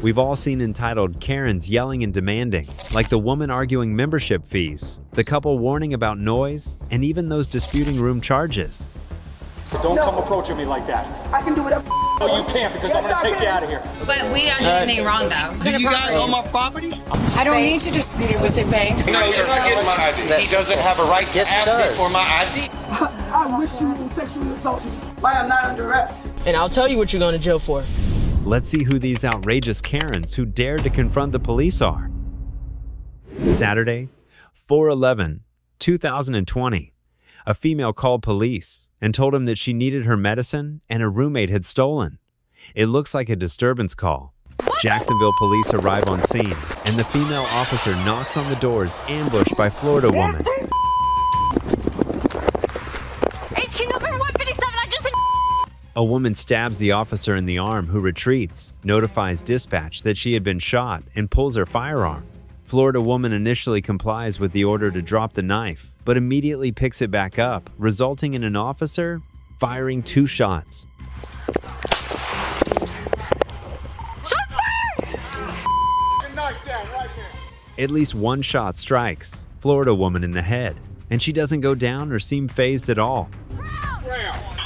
We've all seen entitled Karens yelling and demanding, like the woman arguing membership fees, the couple warning about noise, and even those disputing room charges. Don't come approaching me like that. I can do whatever. No, you can't, because I'm going to take you out of here. But we don't do anything wrong, though. Do you guys own my property? I don't need to dispute it with a bank. No, you're not getting my ID. He doesn't have a right to ask me for my ID. I wish you would sexually assault me. Why I'm not under arrest. And I'll tell you what you're going to jail for. Let's see who these outrageous Karens who dared to confront the police are. Saturday, 4/11/2020. A female called police and told him that she needed her medicine and a roommate had stolen. It looks like a disturbance call. Jacksonville police arrive on scene, and the female officer knocks on the doors, ambushed by Florida woman. HQ number 157, I just... A woman stabs the officer in the arm, who retreats, notifies dispatch that she had been shot, and pulls her firearm. Florida woman initially complies with the order to drop the knife, but immediately picks it back up, resulting in an officer firing 2 shots. Shots fired! At least 1 shot strikes Florida woman in the head, and she doesn't go down or seem fazed at all.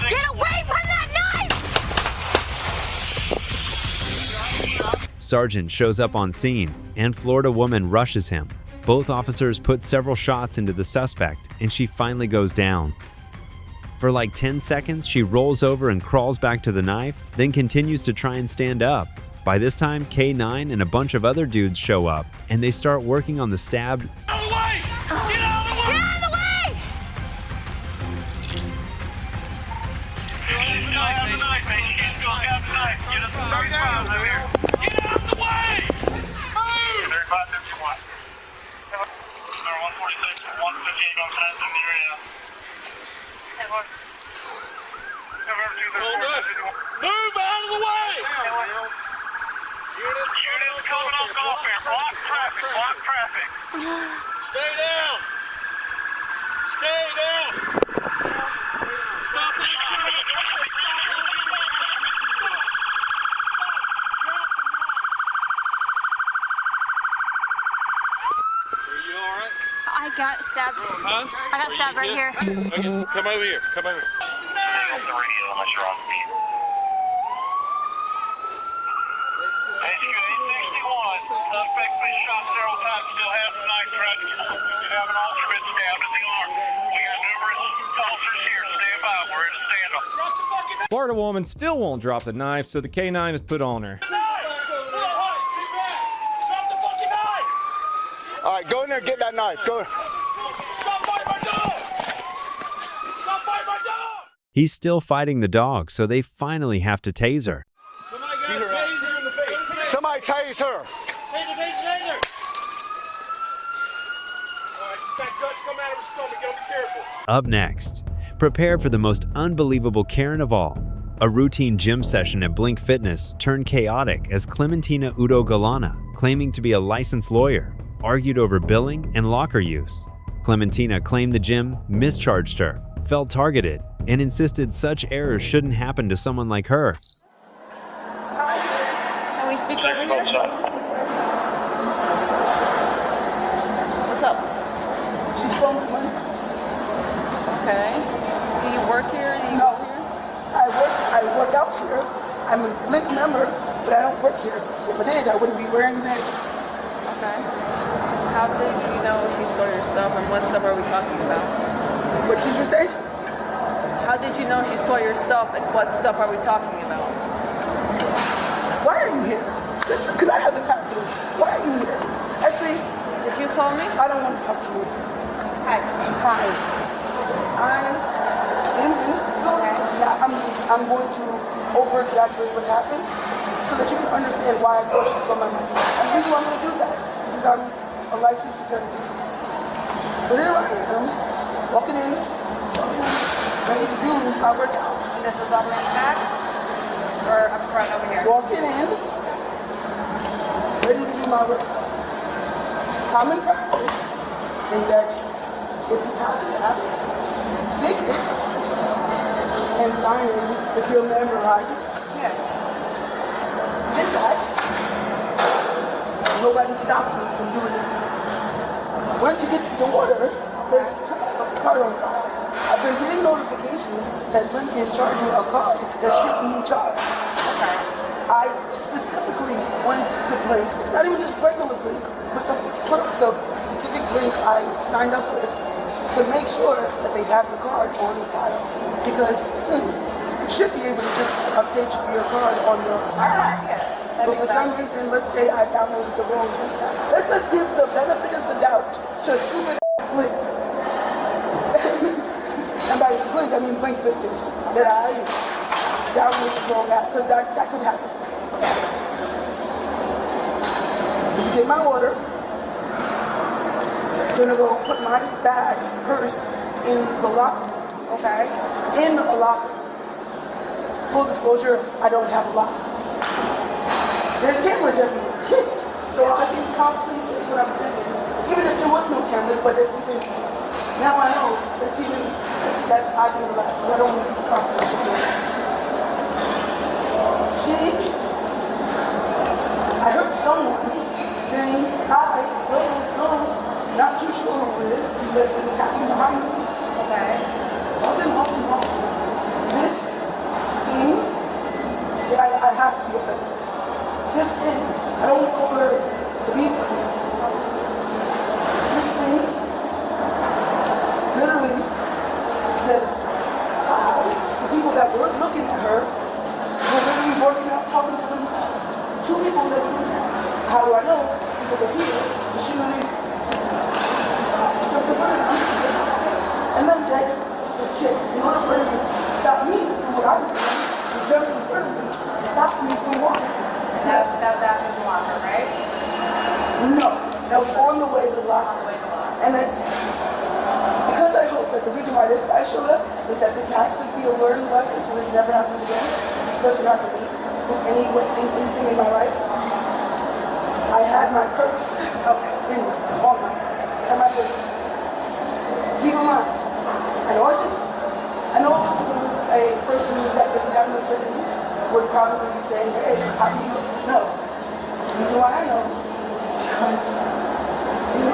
Get away from that knife! Sergeant shows up on scene, and Florida woman rushes him. Both officers put several shots into the suspect, and she finally goes down. For like 10 seconds, she rolls over and crawls back to the knife, then continues to try and stand up. By this time, K9 and a bunch of other dudes show up, and they start working on the stabbed. Out of the way! Get out of the way! Get out of the way! Move out of the way! Units coming off welfare. Block traffic. Block traffic. Stay down. Stay down. Stop it. Are you all right? I got stabbed. Huh? I got stabbed right here. Okay, come over here. Come over here. Stay off the radio unless you're on speed. HQ 861, suspect's been shot several times, still has a knife threat. We have an officer been stabbed in the arm. We got numerous officers here. Stand by, we're ready to stand them. Florida woman still won't drop the knife, so the K9 is put on her. All right, go in there and get that knife. Go. Stop fighting my dog! Stop fighting my dog! He's still fighting the dog, so they finally have to tase her. Somebody got a taser in the face. Somebody tase her. Taser! All right, she's got guts coming out of her stomach. Gotta be careful. Up next, prepare for the most unbelievable Karen of all. A routine gym session at Blink Fitness turned chaotic as Clementina Udo Galana, claiming to be a licensed lawyer, argued over billing and locker use. Clementina claimed the gym mischarged her, felt targeted, and insisted such errors shouldn't happen to someone like her. Can we speak over here? What's up? She stole my money. Okay. Do you work here? Do you No. go here? I work out here. I'm a Blink member, but I don't work here. So if I did, I wouldn't be wearing this. Okay. How did you know she stole your stuff, and what stuff are we talking about? What did you say? How did you know she stole your stuff, and what stuff are we talking about? Why are you here? Because I have the time for this. Why are you here? Actually, Did you call me? I don't want to talk to you. Hi. Hi. I'm going to over-exaggerate what happened so that you can understand why I thought she stole my money. And the reason why I'm going to do that is I'm a licensed attorney. So here I am, walking in, ready to do my workout. And this was on my back? Or up front over here? Walking in, ready to do my workout. Common practice is that if you have to have it, make it and sign in if you're a member, right? Yeah. Did that. nobody stopped me from doing it. Went to get to order this card on file. I've been getting notifications that Blink is charging a card that shouldn't be charged. Okay. I specifically went to Blink, not even just regular Blink, but the specific Blink I signed up with to make sure that they have the card on the file. Because you should be able to just update your card on the But for some reason, let's say I downloaded the wrong Blink. Let's give the benefit of the doubt to a stupid Blink. And by Blink, I mean Blink Fitness, that I downloaded the wrong app, because that could happen. You get my order. I'm gonna go put my bag, purse, in the locker. Okay. In a locker. Full disclosure, I don't have a locker. There's cameras everywhere. So I can confidently say what I'm saying. Even if there was no cameras, but that's even, now I know, that's even, that I can relax. So I don't need to confidently. I heard someone saying, hi, no, not too sure who it is, because it was happening behind me. Okay. Walking. This thing, I have to be offensive. This thing, I don't want to call her the people. This thing literally said hi to people that weren't looking at her, who were literally working out, talking to themselves. Two people that were doing that. How do I know? Because they're here. She literally jumped around and then said, shit, in order for her to stop me from what I was doing, she jumped in front of me, stopped me from walking. That was after the locker, right? No, that was on the way to the locker. And it's because I hope that the reason why this guy showed up is that this has to be a learning lesson, so this never happens again, especially not to me, in anything in my life. I had my purse and my purse. Keep in mind, I know a person that doesn't have no training would probably be saying, hey, how do you know? The reason why I know is because,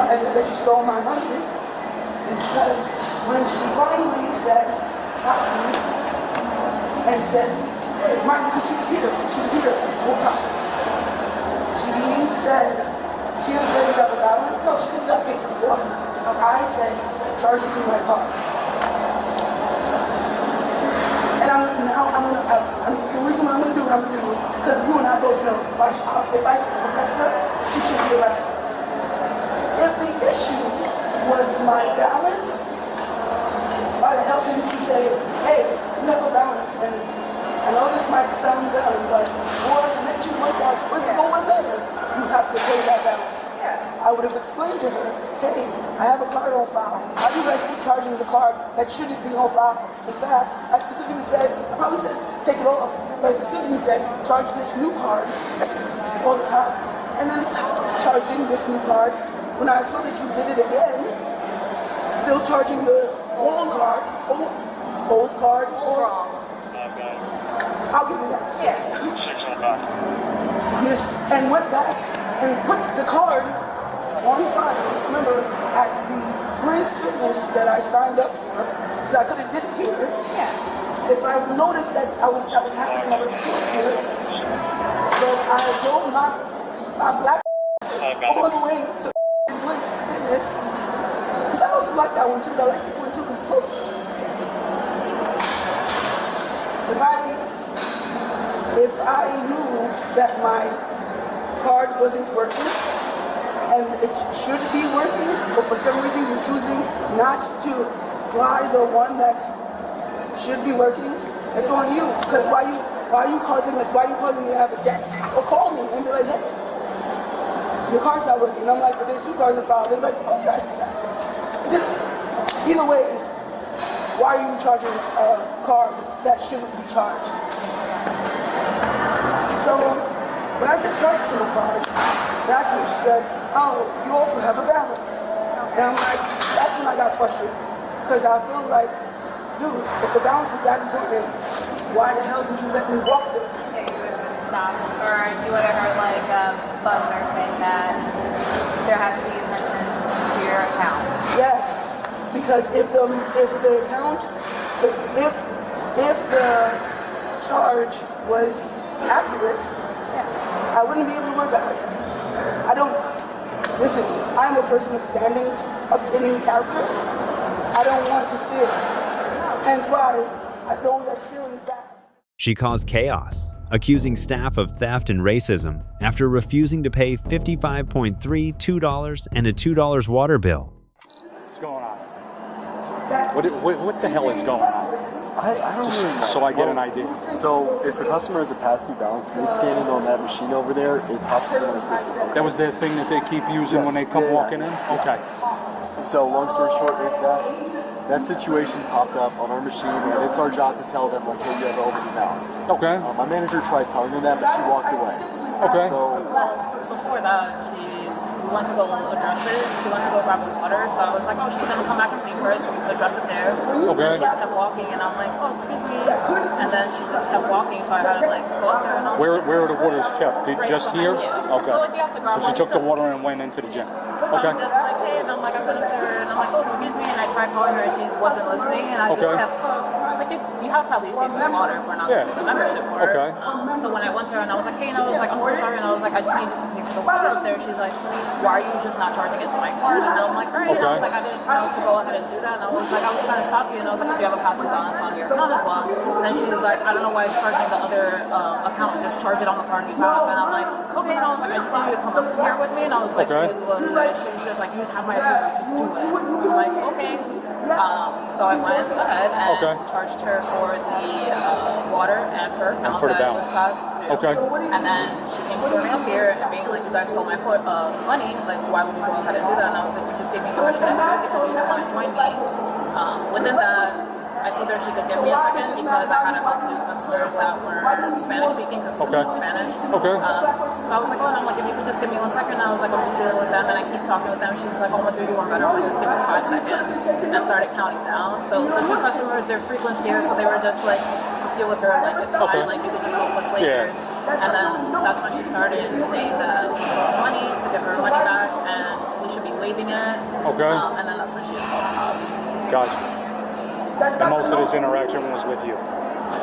and that she stole my money, is because when she finally said, stop me, and said, hey, mind because she was here the whole time. She said, you got the balance? No, she said, you got to pay for the water. I said, charge it to my car. And the reason why I'm going to do what I'm going to do is because you and I both know, if I arrest her, she should be arrested. If the issue was my balance, why the hell didn't you say, hey, you have a balance, and I know this might sound dumb, but before I let you work out, we're going there, you have to pay that balance. I would have explained to her, hey, I have a card on file. How do you guys keep charging the card that shouldn't be on file? In fact, I specifically said, I probably said, take it off, but I specifically said, charge this new card all the time. And then top charging this new card, when I saw that you did it again, still charging the wrong card, old card, or wrong. I'll give you that. Yeah. Yes, and went back and put the card on file. Remember, at the Blink Fitness that I signed up for, because I could have did it here. Yeah. If I noticed that that was happening, I would have did it here. So I drove my black all the way to Blink Fitness. Because I also like that one too. I like this one too because it's close. If I knew that my card wasn't working, and it should be working, but for some reason you're choosing not to try the one that should be working, it's on you. Because why are you causing me to have a debt? Or call me and be like, hey, your car's not working. And I'm like, but there's two cars in file. They're like, oh yeah, I see that. Either way, why are you charging a card that shouldn't be charged? So when I said charge it to my card, that's when she said, oh, you also have a balance. And I'm like, that's when I got frustrated. Because I feel like, dude, if the balance was that important, why the hell did you let me walk there? Yeah, you would have been stopped. Or you would have heard like a buzzer saying that has to be attention to your account. Yes, because if the charge was accurate, I wouldn't be able to work about it. I don't. Listen, I'm a person of upstanding character. I don't want to steal. Hence why I know that stealing is bad. She caused chaos, accusing staff of theft and racism after refusing to pay $55.3, $2, and a $2 water bill. What's going on? What the hell is going on? I don't really know. So I get an idea. So if a customer has a passkey balance and they scan it on that machine over there, it pops up in our system. That was their thing that they keep using when they come walking in? Okay. So long story short, if that situation popped up on our machine, and it's our job to tell them, like, hey, you have an overdue balance. Okay. My manager tried telling her that, but she walked away. Okay. So Before that, we went to go address it. She went to go grab the water, so I was like, oh, she's gonna come back and pay first. We address it there. Okay. And she just kept walking, and I'm like, oh, excuse me. And then she just kept walking, so I had to like go up there and I was like, Where are the waters kept? Just here? Yeah. Okay. So like you have to grab So she one took the stuff. water and went into the gym. So Okay. I'm just like, hey, and I'm like, I went up to her, and I'm like, oh, excuse me, and I tried calling her, and she wasn't listening, and I just Okay. kept, like, you have to at least pay for the water if we're not Yeah. paying for the membership for it. Okay. So when I went to her, and I was like, hey, and I was like, I'm so sorry, and I was like, I just needed to pay for the water up there. She's like, why are you just not charging it to my card? And I'm like, all right, and I was like, I didn't know to go ahead and do that, and I was like, I was trying to stop you, and I was like, do you have a pass balance on your account as well? And she's like, I don't know why it's charging the other account, just charge it on the card you have. And I'm like, okay, and I was like, I just need you to come up here with me, and I was like, Okay. she was just like, you just have my approval, just do it. I'm like, okay. So I went ahead and charged her for the water and for her account for the that was balance. past due. Okay. And then she came storming up here and being like, you guys stole my money, like why would you go ahead and do that? And I was like, you just gave me permission to do it because you didn't want to join me. Within that, I told her she could give me a second because I had to help two customers that were Spanish speaking because he doesn't know Spanish. Okay. So I was like, oh, and I'm like, if you could just give me 1 second. I was like, I'm just dealing with them, and I keep talking with them. She's like, oh, I'm gonna do you one better. I'm gonna just give you 5 seconds, and started counting down. So the two customers, they're frequents here, so they were just like, just deal with her, like it's fine, like you could just help us later. And then that's when she started saying that we stole money to get her money back, and we should be waiving it. Okay. And then that's when she just called the cops. Gotcha. And most of his interaction was with you?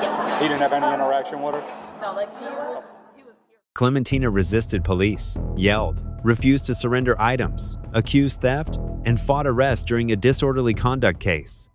Yes. He didn't have any interaction with her? No, like he was Clementina resisted police, yelled, refused to surrender items, accused theft, and fought arrest during a disorderly conduct case.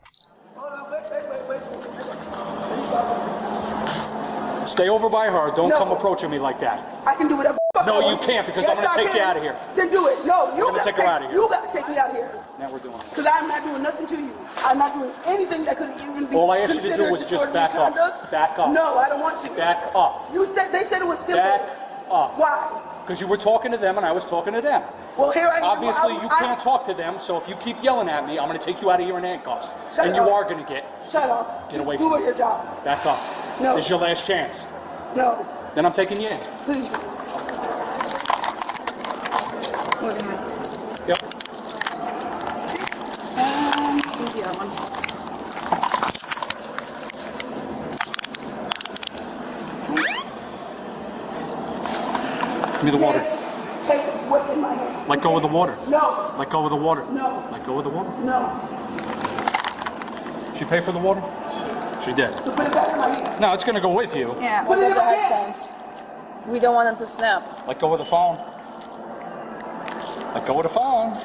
Stay over by her. Don't come approaching me like that. I can do whatever. No, you can't because I'm going to take you out of here. Then do it. No, you I'm gonna gotta take her out of here. You gotta take me out of here. Now we're doing it. Because I'm not doing nothing to you. I'm not doing anything that could even be All I asked you to considered do was just disorderly back up. conduct. Back up. No, I don't want to. Back up. They said it was simple. Back up. Why? Because you were talking to them and I was talking to them. Well, here I am. Obviously, you can't talk to them, so if you keep yelling at me, I'm going to take you out of here in handcuffs. Shut and up. you are going to get... Shut up. Get away Just from do me. your job. Back up. No. This is your last chance. No. Then I'm taking you in. Please. Yep. Give me the water. Take what's in my hand. Let go of the water. No. Let go of the water. No. Let go of the water. No. She pay for the water? She did. So put it back in my hand. No, it's going to go with you. Yeah, Put it in the my hand. headphones. We don't want them to snap. Let go of the phone. Let go of the phone.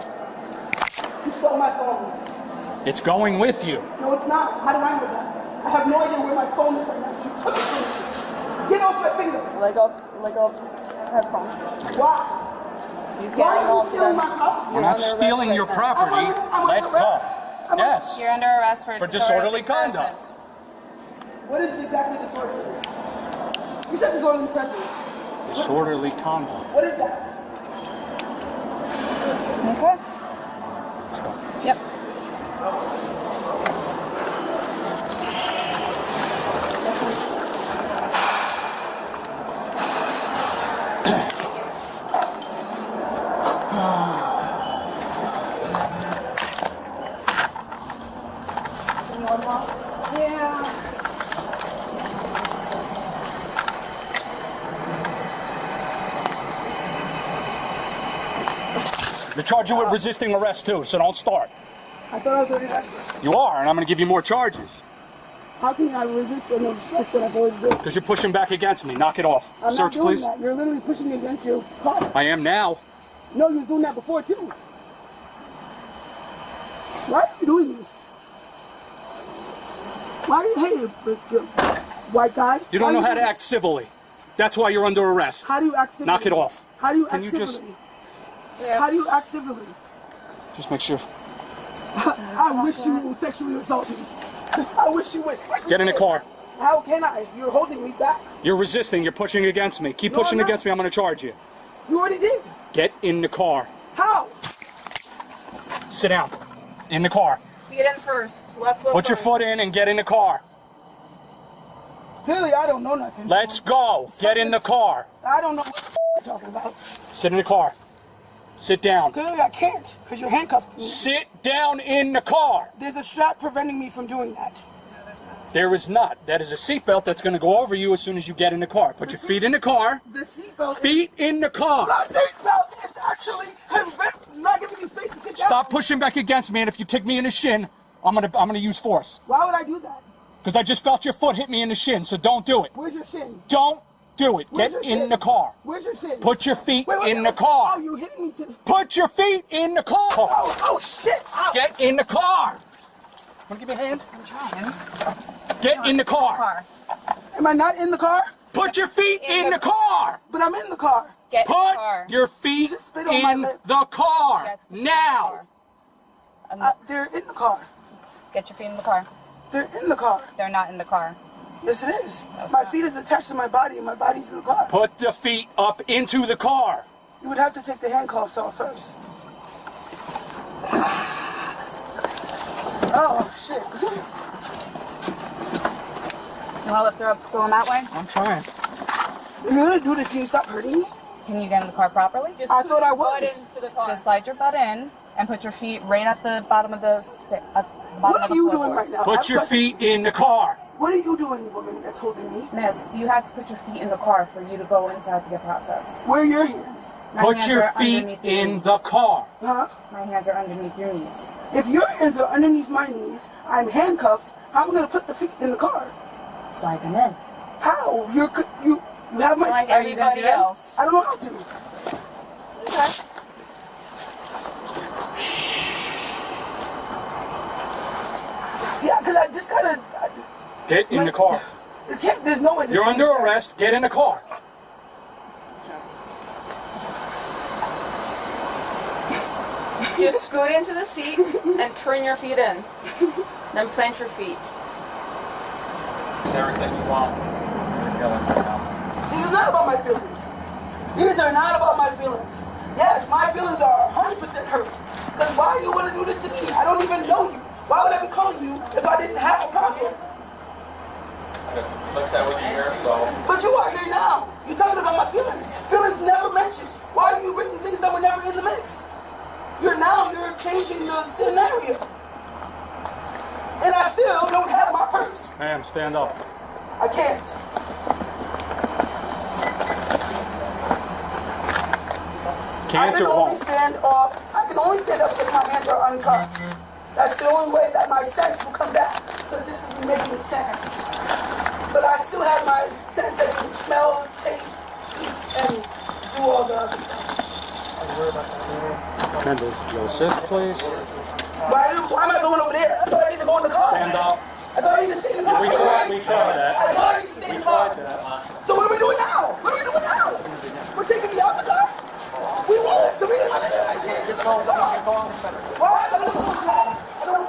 You stole my phone. It's going with you. No, it's not. How do I know that? I have no idea where my phone is right now. You took it from me. Get off my finger. Let go of headphones. Why? You Why can't are you go stealing my cup? We're not stealing your property. I'm Let under arrest. go. Yes. You're under arrest for disorderly conduct. What is exactly disorderly? You said disorderly presence. Disorderly conduct. What is that? Okay. Let's go. Yep. You're charged with resisting arrest too, so don't start. I thought I was already arrested. You are, and I'm going to give you more charges. How can I resist the no stress that I've always did? Because you're pushing back against me. Knock it off. I'm Search, not doing please. that. You're literally pushing me against your car. I am now. No, you were doing that before too. Why are you doing this? Why are you hating white guy? You don't know how to act civilly. That's why you're under arrest. How do you act civilly? Knock it off. How do you Can act you civilly? Yeah. How do you act civilly? Just make sure. I wish you would sexually assault me. I wish you would. Get in the car. How can I? You're holding me back. You're resisting. You're pushing against me. Keep No, pushing I'm not. against me. I'm going to charge you. You already did. Get in the car. How? Sit down. In the car. Feet in first. Left foot Put your first. foot in and get in the car. Clearly, I don't know nothing. Let's go. Get in the car. I don't know what you're talking about. Sit in the car. Sit down. Clearly, I can't because you're handcuffed me. Sit down in the car. There's a strap preventing me from doing that. There is not. That is a seatbelt that's going to go over you as soon as you get in the car. Put your feet in the car. The seatbelt. Feet in the car. The seatbelt is actually not giving you space to sit down. Stop pushing back against me, and if you kick me in the shin, I'm gonna use force. Why would I do that? Because I just felt your foot hit me in the shin, so don't do it. Where's your shin? Don't do it. Where's Get your in shin? the car. Where's your shin? Put your feet Wait, in the car. Oh, you hitting me to the... Put your feet in the car. Oh, shit. Ow. Get in the car. Want to give me a hand? I'm trying. Get in the car. Am I not in the car? Put your feet in the car. But I'm in the car. Get in the Put car. your feet Just spit on my in lip. the car. Yes, put your feet in the Now. car. They're in the car. Get your feet in the car. They're in the car. They're not in the car. Yes, it is. My feet is attached to my body, and my body's in the car. Put the feet up into the car. You would have to take the handcuffs off first. Oh, shit. You want to lift her up going that way? I'm trying. If you're gonna do this, can you stop hurting me? Can you get in the car properly? Just I thought I butt was. into the car. Just slide your butt in and put your feet right at the bottom of the What are you doing right now? I have Put a your question. feet in the car. What are you doing, woman that's holding me? Miss, you had to put your feet in the car for you to go inside to get processed. Where are your hands? My Put hands your are feet underneath your in knees. the car. Huh? My hands are underneath your knees. If your hands are underneath my knees, I'm handcuffed, how am I gonna put the feet in the car? Slide them in. How? You have my Like feet. everybody else. I don't know how to. Okay. Yeah, because I just gotta... Get in the car. There's no way this You're makes under sense. arrest. Get in the car. Just scoot into the seat and turn your feet in. Then plant your feet. It's everything you want. You're feeling right now. This is not about my feelings. These are not about my feelings. Yes, my feelings are 100% hurt. Because why do you want to do this to me? I don't even know you. Why would I be calling you if I didn't have a problem? Looks like what you hear, so. But you are here now. You're talking about my feelings. Feelings never mentioned. Why are you bringing things that were never in the mix? You're changing the scenario. And I still don't have my purse. Ma'am, stand up. I can't. Can't or won't? I can only stand up if my hands are uncuffed. That's the only way that my sense will come back. Because this isn't making sense. But I still have my sense that can smell, taste, eat, and do all the other stuff. Members, if you'll assist, please. Why am I going over there? I thought I need to go in the car. Stand up. I thought I need to stay in the car. We tried that. I thought I need to stay in the car. So what are we doing now? What are we doing now? We're taking me out the car? We won't. The reason why I can't get in the car. Why? I don't know.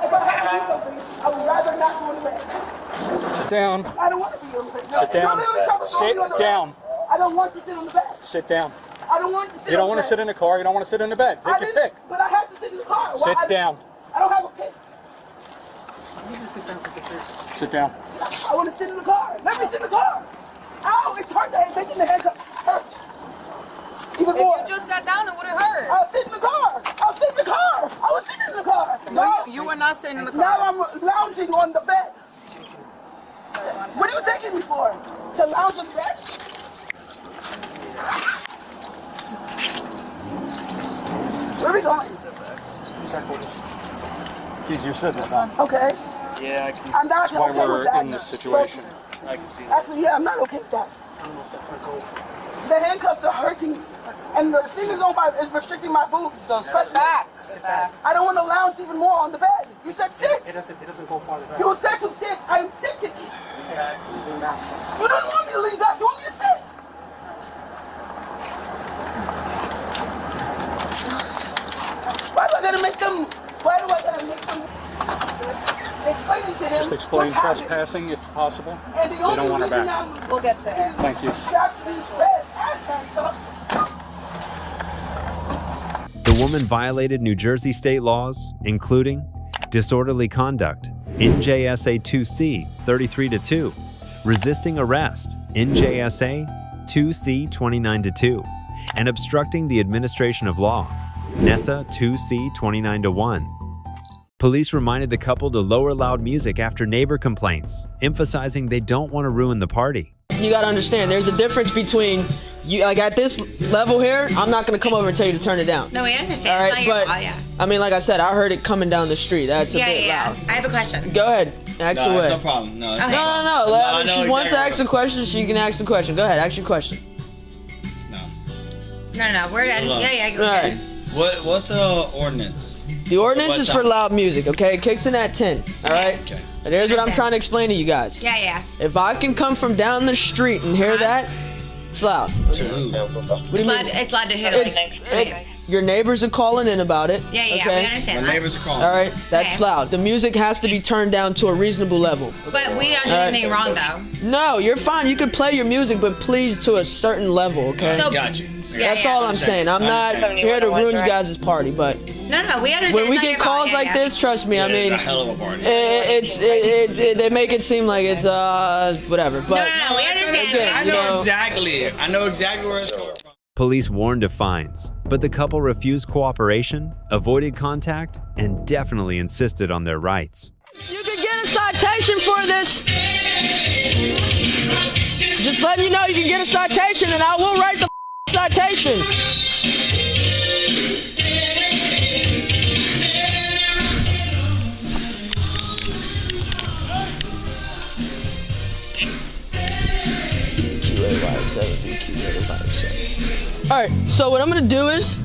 If I have to do something, I would rather not go in the bed. Sit down. I don't want to be on the bed. No, Sit down. you're literally trying to throw me on the Sit down. bed. I don't want to sit on the bed. Sit down. I don't want to sit You don't on want the to bed. sit in the car. You don't want to sit in the bed. I Pick your didn't, pick. but I have to sit in the car. Sit down. I don't have a pick. Sit down. I want to sit in the car. Let me sit in the car. Ow, it's hurt. That making the hands up hurt. Even more. If you just sat down, it would have hurt. I'll sit in the car. I'll sit in the car. I was sitting in the car. No, you were not sitting in the car. Now I'm lounging on the bed. What are you taking me for? To lounge on the bed? What are we we going? It's easier said than done. Okay. Yeah, I'm not that's why okay we're with that. in this situation. I can see that. Actually, yeah, I'm not okay with that. The handcuffs are hurting, and the fingers on my is restricting my boobs. So sit back. Sit back. I don't want to lounge even more on the bed. You said sit. It doesn't go farther back. You said to sit. I am sitting. Okay. You don't want me to lean back. You want me to sit. Why do I gotta make them? Why do I gotta make them? Explain it to them. Just explain trespassing if possible. And they don't want her back. We'll get there. Thank you. Shots these red and handcuffs. The woman violated New Jersey state laws, including disorderly conduct, NJSA 2C 33-2, resisting arrest, NJSA 2C 29-2, and obstructing the administration of law, NESA 2C 29-1. Police reminded the couple to lower loud music after neighbor complaints, emphasizing they don't want to ruin the party. You gotta understand, there's a difference between you, like at this level here, I'm not gonna come over and tell you to turn it down. No, we understand. All right, it's not your but fault, yeah. I mean, like I said, I heard it coming down the street. That's a bit loud. I have a question. Go ahead, ask away. No problem. No, Okay. No. If she wants to exactly ask a question, she can ask the question. Go ahead, ask your question. No, we're good. Hold on. Yeah, go All ahead. right. What's the ordinance? The ordinance What is for time? loud music, okay? It kicks in at 10, all right? Okay. And here's what I'm trying to explain to you guys. Yeah. If I can come from down the street and hear that, it's loud. To who? What do you mean? It's loud to hit Your neighbors are calling in about it. Yeah, okay? we understand My that. neighbors are calling. All right, that's Okay. loud. The music has to be turned down to a reasonable level. But we don't do All right. anything wrong, though. No, you're fine. You can play your music, but please to a certain level, okay? So- Got you. That's all I'm saying. I'm not here to ruin you guys' party, but No, we understand. when we It's not get your calls fault. like this, trust me, I It's mean, a hell of a party. they make it seem like it's whatever. But No, we understand. again, I you know know, exactly. I know exactly where it's coming from. Police warned of fines, but the couple refused cooperation, avoided contact, and definitely insisted on their rights. you can get a citation for this. Just letting you know you can get a citation, and I will write the citation. Alright, so what I'm gonna do is,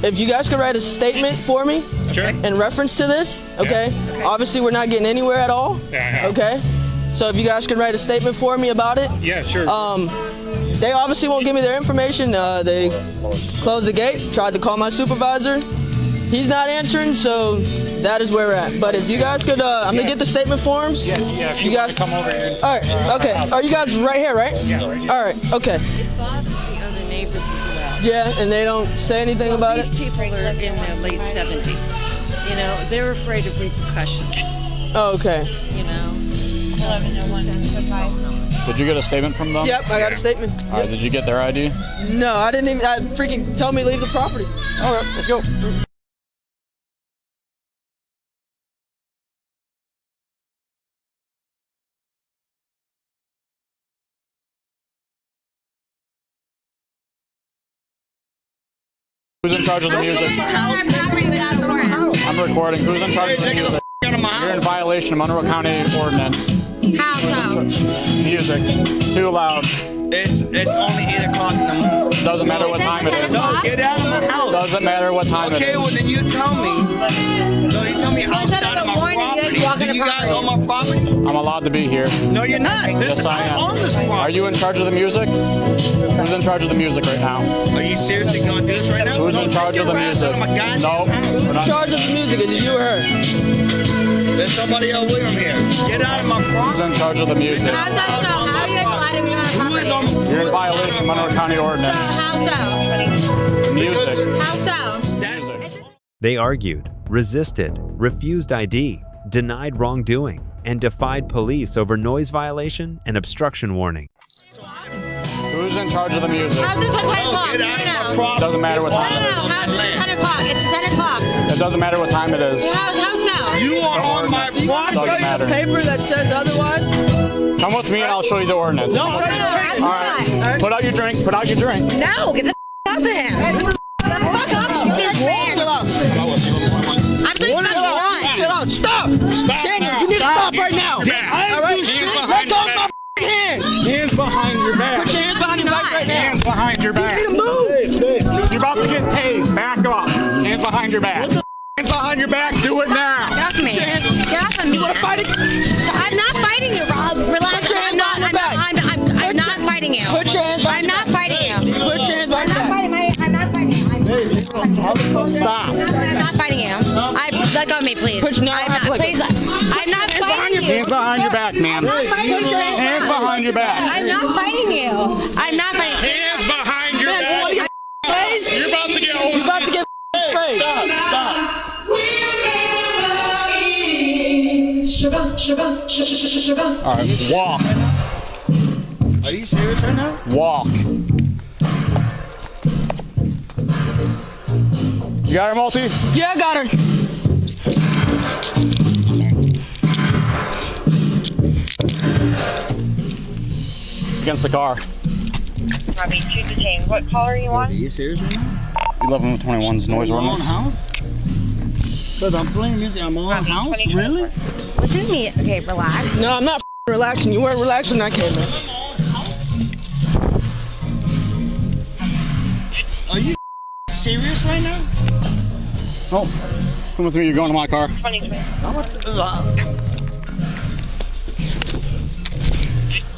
if you guys could write a statement for me in reference to this, okay? Obviously we're not getting anywhere at all. Okay? So if you guys could write a statement for me about it. Yeah, sure. They obviously won't give me their information. They closed the gate, tried to call my supervisor. He's not answering, so that is where we're at. But if you guys could, I'm gonna get the statement forms. Yeah, if you guys come over here. All right, okay. Are you guys right here, right? Yeah, right here. All right, okay. Other neighbors as well. Yeah, and they don't say anything about These it? people are in their late 70s. You know, they're afraid of repercussions. Oh, okay. You know. Did you get a statement from them? Yep, I got a statement. All right, did you get their ID? No, I didn't even, freaking told me to leave the property. All right, let's go. Who's in charge of the music? I'm recording. Who's in charge of the music? You're in violation of Monroe County ordinance. How so? Music. Too loud. It's only 8 o'clock in the morning. Doesn't matter what time it is. No, get out of my house. Doesn't matter what time it Okay, is. well then you tell me. No, you tell me outside of my property. Do you guys own my property? I'm allowed to be here. No, you're not. Yes, I am. own this property. Are you in charge of the music? Who's in charge of the music right now? Are you seriously gonna do this right now? Who's No, in charge take of the your ass music? out of my goddamn No, house. we're In not. charge of the music, is it you or her? There's somebody else with him here. Get out of my Who's property. in charge of the music? How so? How are you guys allowed to be on our Who is property? on? You're in violation of Monroe County ordinance. How so? Music. How so? Music. They argued, resisted, refused ID, denied wrongdoing, and defied police over noise violation and obstruction warning. Who's in charge of the music? How's this at 10 o'clock? Get out of my property. Doesn't matter what time it is. How's this at 10 o'clock? It's 10 o'clock. It doesn't matter what time it is. How so? You are on my property. Doesn't matter. Paper that says otherwise? Come with me and I'll show you the ordinance. No, All right. Put out your drink. Put out your drink. No, get the off of him. Fuck off. Chill out. behind your back. You need to move. You're about to get tased. Back up. Hands behind your back. Hands behind your back. Do it now. Get off me. Get off of me. You want to fight it? I'm not fighting you, Rob. Relax. Put your hands behind your back. I'm not fighting you. Put your hands behind I'm not fighting you. Put your hands behind your back. I'm not fighting you. Stop. I'm not fighting you. Let go of me, please. I'm not fighting you. Hands behind your back, ma'am. Hands behind your back. I'm not fighting you. I'm not fighting you. Hands behind your Man, you want to back. get You're about to get You're about to get sprayed. Stop. All right, walk. Are you serious right now? Walk. You got her, Multi? Yeah, I got her. Against the car. Robbie, 2 detained. What call are you on? Are you serious right now? 1121's noise My own ordinance. house? Because I'm playing music in my own house? Really? What do you mean? Okay, relax. No, I'm not relaxing. You weren't relaxing when I came in. Are you serious right now? Oh, come with me. You're going to my car.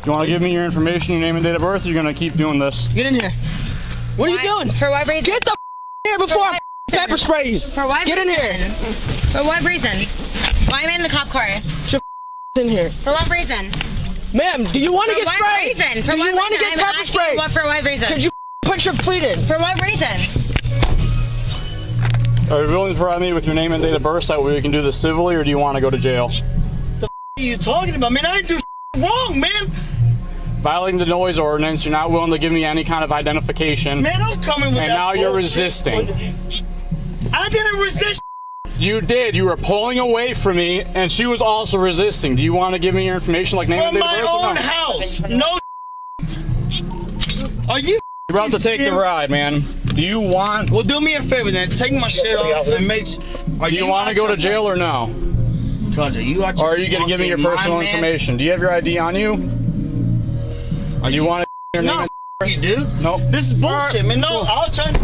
You want to give me your information, your name and date of birth? Or you're going to keep doing this? Get in here. What are you doing? For what reason? Get the here before I pepper spray you. For what Get in reason? here. For what reason? Why am I in the cop car? Get in here. For what reason? Ma'am, do you want to get sprayed? For what reason? Do you want to get pepper sprayed? For what reason? Could you put your feet in? For what reason? Are you willing to provide me with your name and date of birth so that we can do this civilly, or do you want to go to jail? The are you talking about? Man, I didn't do wrong, man. Violating the noise ordinance, you're not willing to give me any kind of identification. Man, I'm coming with and that now you're bullshit. resisting. I didn't resist. You did. You were pulling away from me, and she was also resisting. Do you want to give me your information, like name and From date of my birth? Or own no? house. No. Are you? You're about to take the ride, man. Do you want? Well, do me a favor then. Take my shit off and make. Do you want to go to jail or no? Cause you or are you going to give me your personal information? Do you have your ID on you? Or do you want to your name? No, you dude. Nope. This is bullshit, man. No, I was trying.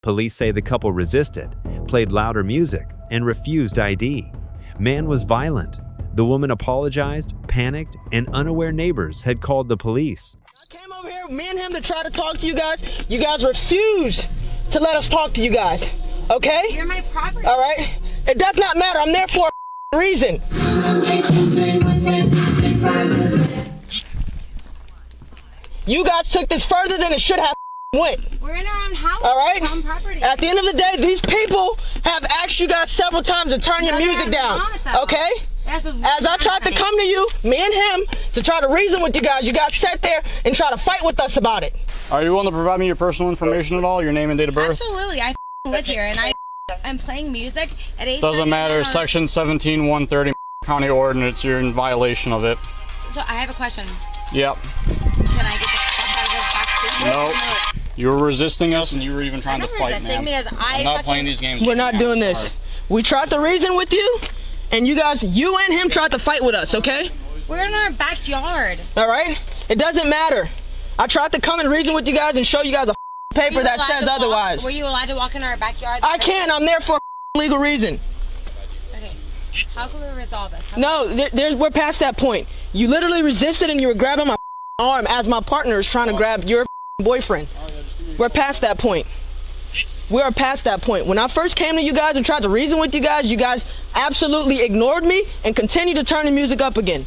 Police say the couple resisted, played louder music, and refused ID. Man was violent. The woman apologized, panicked, and unaware neighbors had called the police. I came over here, me and him, to try to talk to you guys. You guys refused to let us talk to you guys. Okay? You're my property. All right? It does not matter. I'm there for a reason. You guys took this further than it should have went. We're in our own house. All right? Our own property. At the end of the day, these people have asked you guys several times to turn your music down. Okay? As I tried to come to you, me and him, to try to reason with you guys sat there and try to fight with us about it. Are you willing to provide me your personal information at all? Your name and date of birth? Absolutely. I live here and I'm playing music at 8. Doesn't matter. Section 17130 County Ordinance. You're in violation of it. So I have a question. Yep. Can I get the fuck out of this box? Nope. You were resisting us, and you were even trying to fight, man. I'm not playing these games. We're not doing this. We tried to reason with you, and you and him tried to fight with us, okay? We're in our backyard. All right? It doesn't matter. I tried to come and reason with you guys and show you guys a paper that says otherwise. Were you allowed to walk in our backyard? I can. I'm there for a legal reason. Okay. How can we resolve this? No, we're past that point. You literally resisted and you were grabbing my arm as my partner is trying to grab your boyfriend. We're past that point. We are past that point. When I first came to you guys and tried to reason with you guys absolutely ignored me and continued to turn the music up again.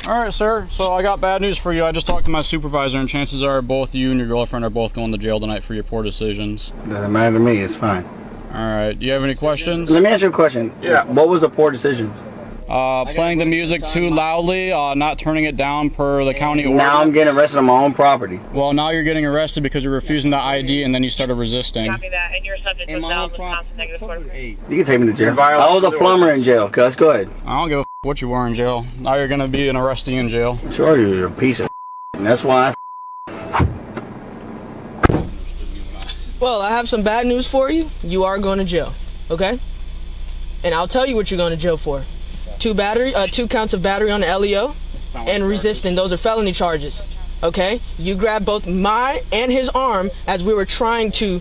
All right, sir. So I got bad news for you. I just talked to my supervisor, and chances are both you and your girlfriend are both going to jail tonight for your poor decisions. Doesn't matter to me. It's fine. All right. Do you have any questions? Let me ask you a question. Yeah. What was the poor decisions? Playing the music too loudly, not turning it down per the county order. Now I'm getting arrested on my own property. Well, now you're getting arrested because you're refusing the ID, and then you started resisting. Copy that, and your subject was now Wisconsin -4. You can take me to jail. I was a plumber in jail, cuz. Go ahead. I don't give a what you were in jail. Now you're going to be an arrestee in jail. Sure, you're a piece of and that's why Well, I have some bad news for you. You are going to jail, okay? And I'll tell you what you're going to jail for. 2 counts of battery on the LEO and resisting. Those are felony charges. okay? You grabbed both my and his arm as we were trying to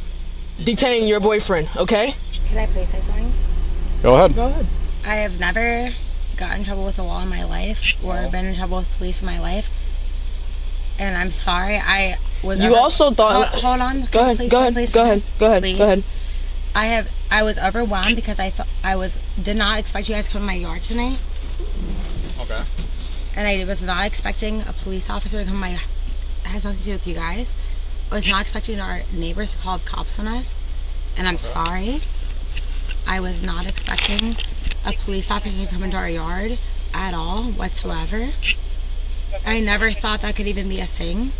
detain your boyfriend, okay? Can I please say something? Go ahead. Go ahead. I have never gotten in trouble with the law in my life or been in trouble with police in my life. And I'm sorry. I was You also thought... Hold on. Go ahead, go ahead. I was overwhelmed because did not expect you guys to come to my yard tonight. Okay. And I was not expecting a police officer to come to my... It has nothing to do with you guys. I was not expecting our neighbors to call the cops on us. And I'm sorry. I was not expecting a police officer to come into our yard at all, whatsoever. I never thought that could even be a thing.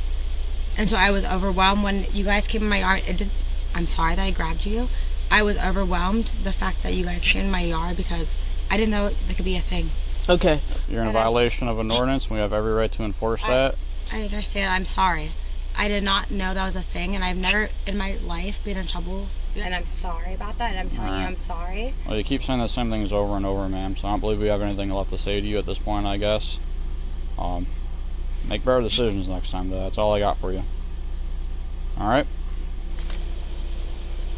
And so I was overwhelmed when you guys came in my yard. I'm sorry that I grabbed you. I was overwhelmed the fact that you guys came in my yard because I didn't know that could be a thing. Okay. You're in violation of an ordinance. We have every right to enforce that. I understand. I'm sorry. I did not know that was a thing, and I've never in my life been in trouble. And I'm sorry about that, and I'm telling you I'm sorry. Well, you keep saying the same things over and over, ma'am, so I don't believe we have anything left to say to you at this point, I guess. Make better decisions next time, though. That's all I got for you. Alright?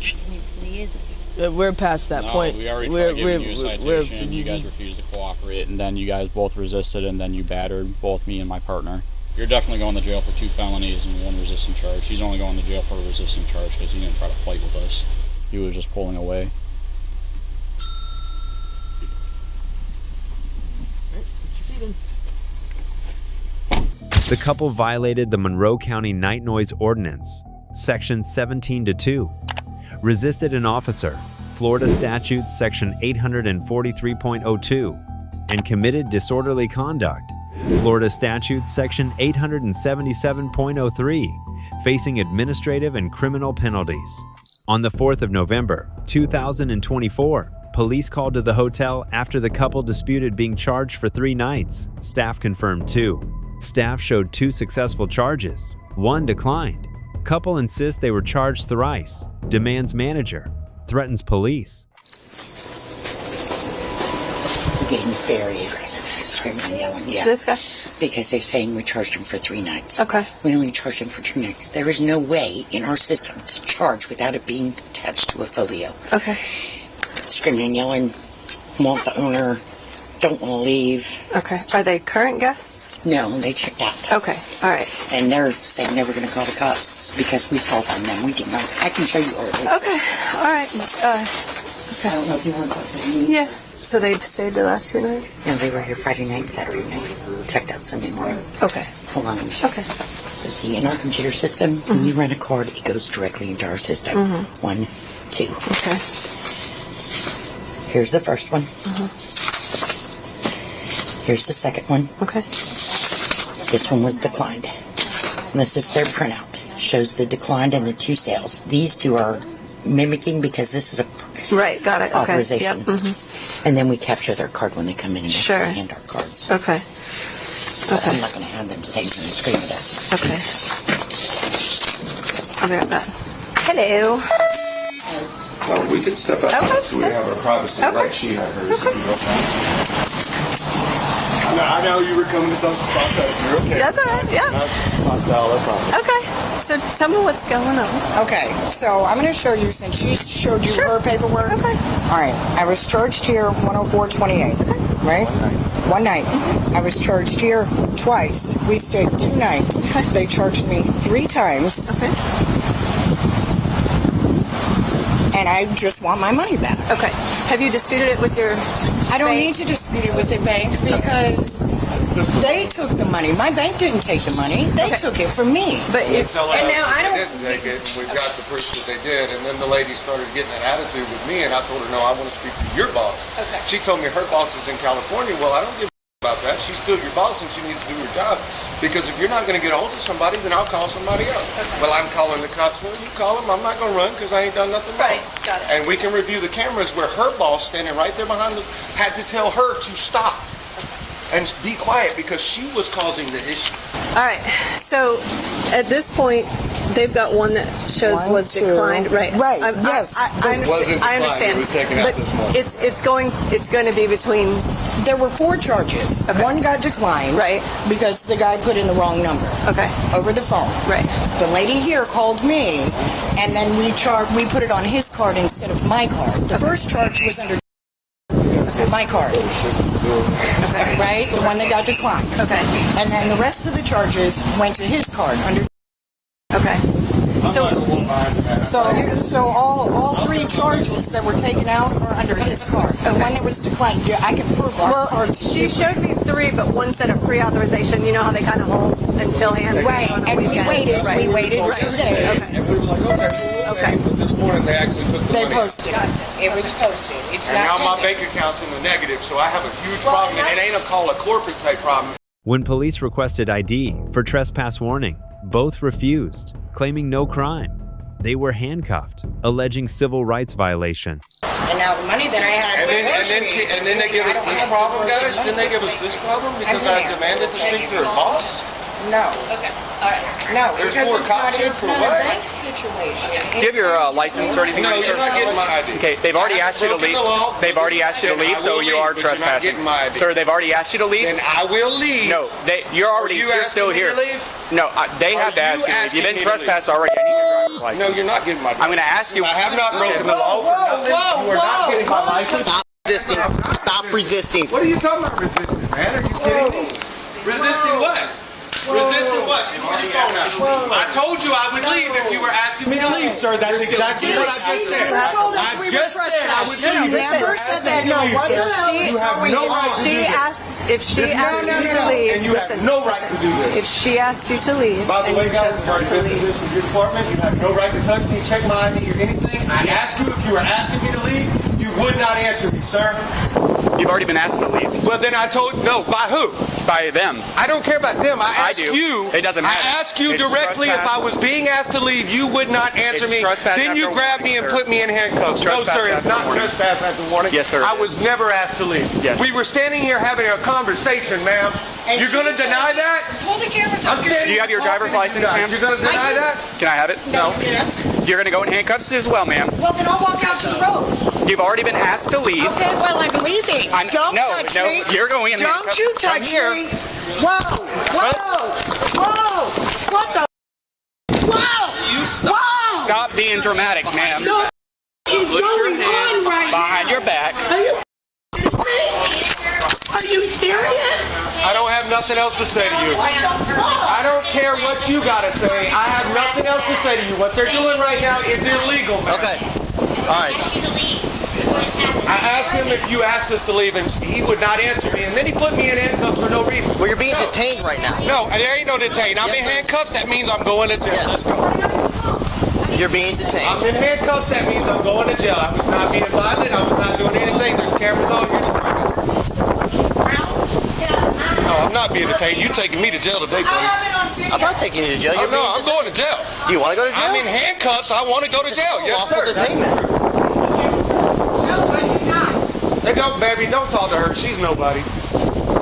Can you please? We're past that point. We already tried giving you a citation. You guys refused to cooperate, and then you guys both resisted, and then you battered both me and my partner. You're definitely going to jail for 2 felonies and 1 resisting charge. He's only going to jail for a resisting charge because he didn't try to fight with us. He was just pulling away. The couple violated the Monroe County Night Noise Ordinance, Section 17-2, resisted an officer, Florida Statutes Section 843.02, and committed disorderly conduct, Florida Statutes Section 877.03, facing administrative and criminal penalties. On the 4th of November, 2024, police called to the hotel after the couple disputed being charged for 3 nights. Staff confirmed 2. Staff showed 2 successful charges. 1 declined. Couple insists they were charged thrice. Demands manager. Threatens police. We're getting very aggressive. Screaming and yelling, yeah. This guy? Because they're saying we charged him for 3 nights. Okay. We only charged him for 2 nights. There is no way in our system to charge without it being attached to a folio. Okay. Screaming and yelling, want the owner, don't want to leave. Okay. Are they current guests? No, they checked out. Okay. All right. And they're saying they were going to call the cops because we stalled on them. We did not. I can show you earlier. Okay. All right. Okay. I don't know if you want to talk to me. Yeah. So they stayed the last 2 nights? No, they were here Friday night, Saturday night. Checked out Sunday morning. Okay. Hold on. Okay. So see, in our computer system, when you run a card, it goes directly into our system. 1, 2. Okay. Here's the first one. Here's the second one. Okay. This one was declined. And this is their printout. Shows the declined and the 2 sales. These 2 are mimicking because this is a got it. authorization. Okay. Yep. And then we capture their card when they come in and hand our cards. Okay. But I'm not going to have them stay and scream at us. Okay. I'll be right back. Hello. Well, we can step out so we have our privacy like she had hers. I know you were coming to talk about that, so you're okay. That's all right, yeah. Not hostile, that's all. Okay, so tell me what's going on. Okay, so I'm going to show you, since she showed you her paperwork. Okay. All right, I was charged here 104.28, right? 1 night. I was charged here twice. We stayed 2 nights. They charged me 3 times. Okay. And I just want my money back. Okay. Have you disputed it with your I don't need to dispute it with the bank because they took the money. My bank didn't take the money. They took it from me. But and now I don't. They didn't take it. We've got the proof that they did. And then the lady started getting that attitude with me, and I told her, no, I want to speak to your boss. Okay. She told me her boss is in California. Well, I don't give a about that. She's still your boss, and she needs to do her job. Because if you're not going to get a hold of somebody, then I'll call somebody else. Okay. Well, I'm calling the cops. Well, you call them. I'm not going to run because I ain't done nothing wrong. Right, got it. And we can review the cameras where her boss, standing right there behind the, had to tell her to stop and be quiet because she was causing the issue. All right. So at this point, they've got one that shows was declined. Right. Right. Yes. I understand. It wasn't declined. I understand. It was taken out this morning. It's going to be between There were 4 charges. Okay. One got declined. Right. Because the guy put in the wrong number. Okay. Over the phone. Right. The lady here called me, and then we put it on his card instead of my card. The first charge was under my card. Okay. Right? The one that got declined. Okay. And then the rest of the charges went to his card under. Okay. So all 3 charges that were taken out are under his card. The one that was declined, I can prove our cards. She showed me 3, but one said a pre-authorization. You know how they kind of hold until hands. Right, and we waited. Right. We waited 2 days. And we were like, okay. But this morning they actually took the They money. posted. It was posted. It's And now not my bank account's in the negative, so I have a huge problem. And it ain't a corporate type problem. When police requested ID for trespass warning, both refused, claiming no crime. They were handcuffed, alleging civil rights violation. And now the money that I had. And then they give us this problem, guys. Then they give us this problem because I demanded to speak to her boss. No. Okay. All right. No. There's because 4 it's cops not- here it's for not what? a bank situation. Do you have your license or anything? No, you're not getting my ID. Okay, they've already asked you to leave. They've already asked you to leave, so you are trespassing. Sir, they've already asked you to leave. Then I will leave. No, you're still here. No, they have to ask you to leave. You've been trespassed already. I need your driver's license. No, you're not getting my driver's I'm going to ask you. I have not broken the law for nothing. You are not getting my license. Stop resisting. What are you talking about resisting, man? Are you kidding me? Resisting what? Resisting what? Give me your phone out. I told you I would leave if you were asking me to leave, sir. That's exactly what I just said. I just said I would leave. Never said that. No. You have no right to do this. If she asked you to leave, and you have no right to do if this. she asked you to leave, By the way, and you guys, chose I've already not to been through leave. this with your department. You have no right to touch me, check my ID or anything. I asked you if you were asking me to leave. You would not answer me, sir. You've already been asked to leave. Well, then I told no. By who? By them. I don't care about them. I asked do. you. It doesn't matter. I asked you It's directly if I was being asked to leave. You would not answer me. Then you grabbed me and put me in handcuffs. No, sir. It's not trespass after warning. Yes, sir. I was never asked to leave. Yes. We were standing here having a conversation, ma'am. You're going to deny that? Pull the cameras up. Do you have your driver's license, ma'am? You're going to deny that? Can I have it? No. You're going to go in handcuffs as well, ma'am. Well, then I'll walk out to the road. You've already been asked to leave. Okay, well, I'm leaving. Don't touch me. You're going in Don't handcuffs. you touch Come here. me. Whoa. What the? You stop being dramatic, ma'am. No. He's Put your going on hands right behind now. your back. Are you serious? I don't have nothing else to say to you. I don't care what you got to say. I have nothing else to say to you. What they're doing right now is illegal, man. Okay. All right. I asked him if you asked us to leave, and he would not answer me. And then he put me in handcuffs for no reason. Well, you're being detained right now. No, there ain't no detained. I'm in handcuffs. That means I'm going to jail. Yes. Let's go. You're being detained. I'm in handcuffs. That means I'm going to jail. I was not being violent. I was not doing anything. There's cameras on here. No, I'm not being detained. You taking me to jail today, buddy. I'm not taking you to jail. I'm going to jail. Do you want to go to jail? I'm in handcuffs. I want to go to jail. Yes, Lawful sir. detainment. Hey, don't, baby, don't talk to her. She's nobody.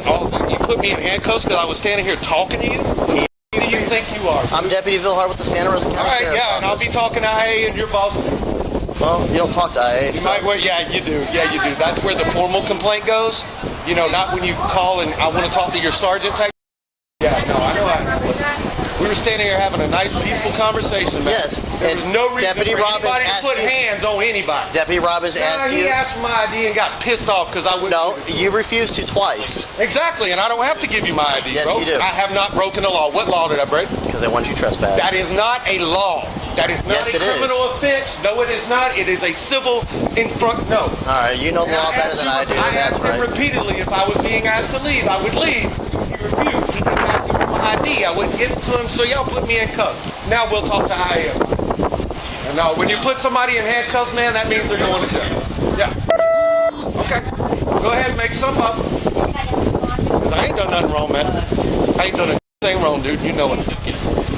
Oh, you put me in handcuffs because I was standing here talking to you? Who do you think you are? I'm Deputy Vilhart with the Santa Rosa County All right, Sheriff's yeah, and I'll Office. be talking to IA and your boss. Well, you don't talk to IA. You might, well, yeah, you do. Yeah, you do. That's where the formal complaint goes. You know, not when you call and I want to talk to your sergeant type. Yeah, no, I know. We were standing here having a nice, peaceful conversation, man. Yes. There was no reason Deputy for Robbins anybody to asked put you- hands on anybody. Deputy Robbins asked you. He asked for my ID and got pissed off because I wouldn't. No, you refused to twice. Exactly, and I don't have to give you my ID, Yes, bro. you do. I have not broken the law. What law did I break? Because they want you trespassed. That is not a law. That is not Yes, a it is. criminal offense. No, it is not. It is a civil No. All right, you know the law better than I do. I That's asked him right. repeatedly if I was being asked to leave. I would leave. He refused. He didn't ask me for my ID. I wouldn't give it to him, so y'all put me in cuffs. Now we'll talk to IA. And no, when you put somebody in handcuffs, man, that means they're going to jail. Yeah. Okay. Go ahead and make some up. 'Cause I ain't done nothing wrong, man. I ain't done a thing wrong, dude. You know it.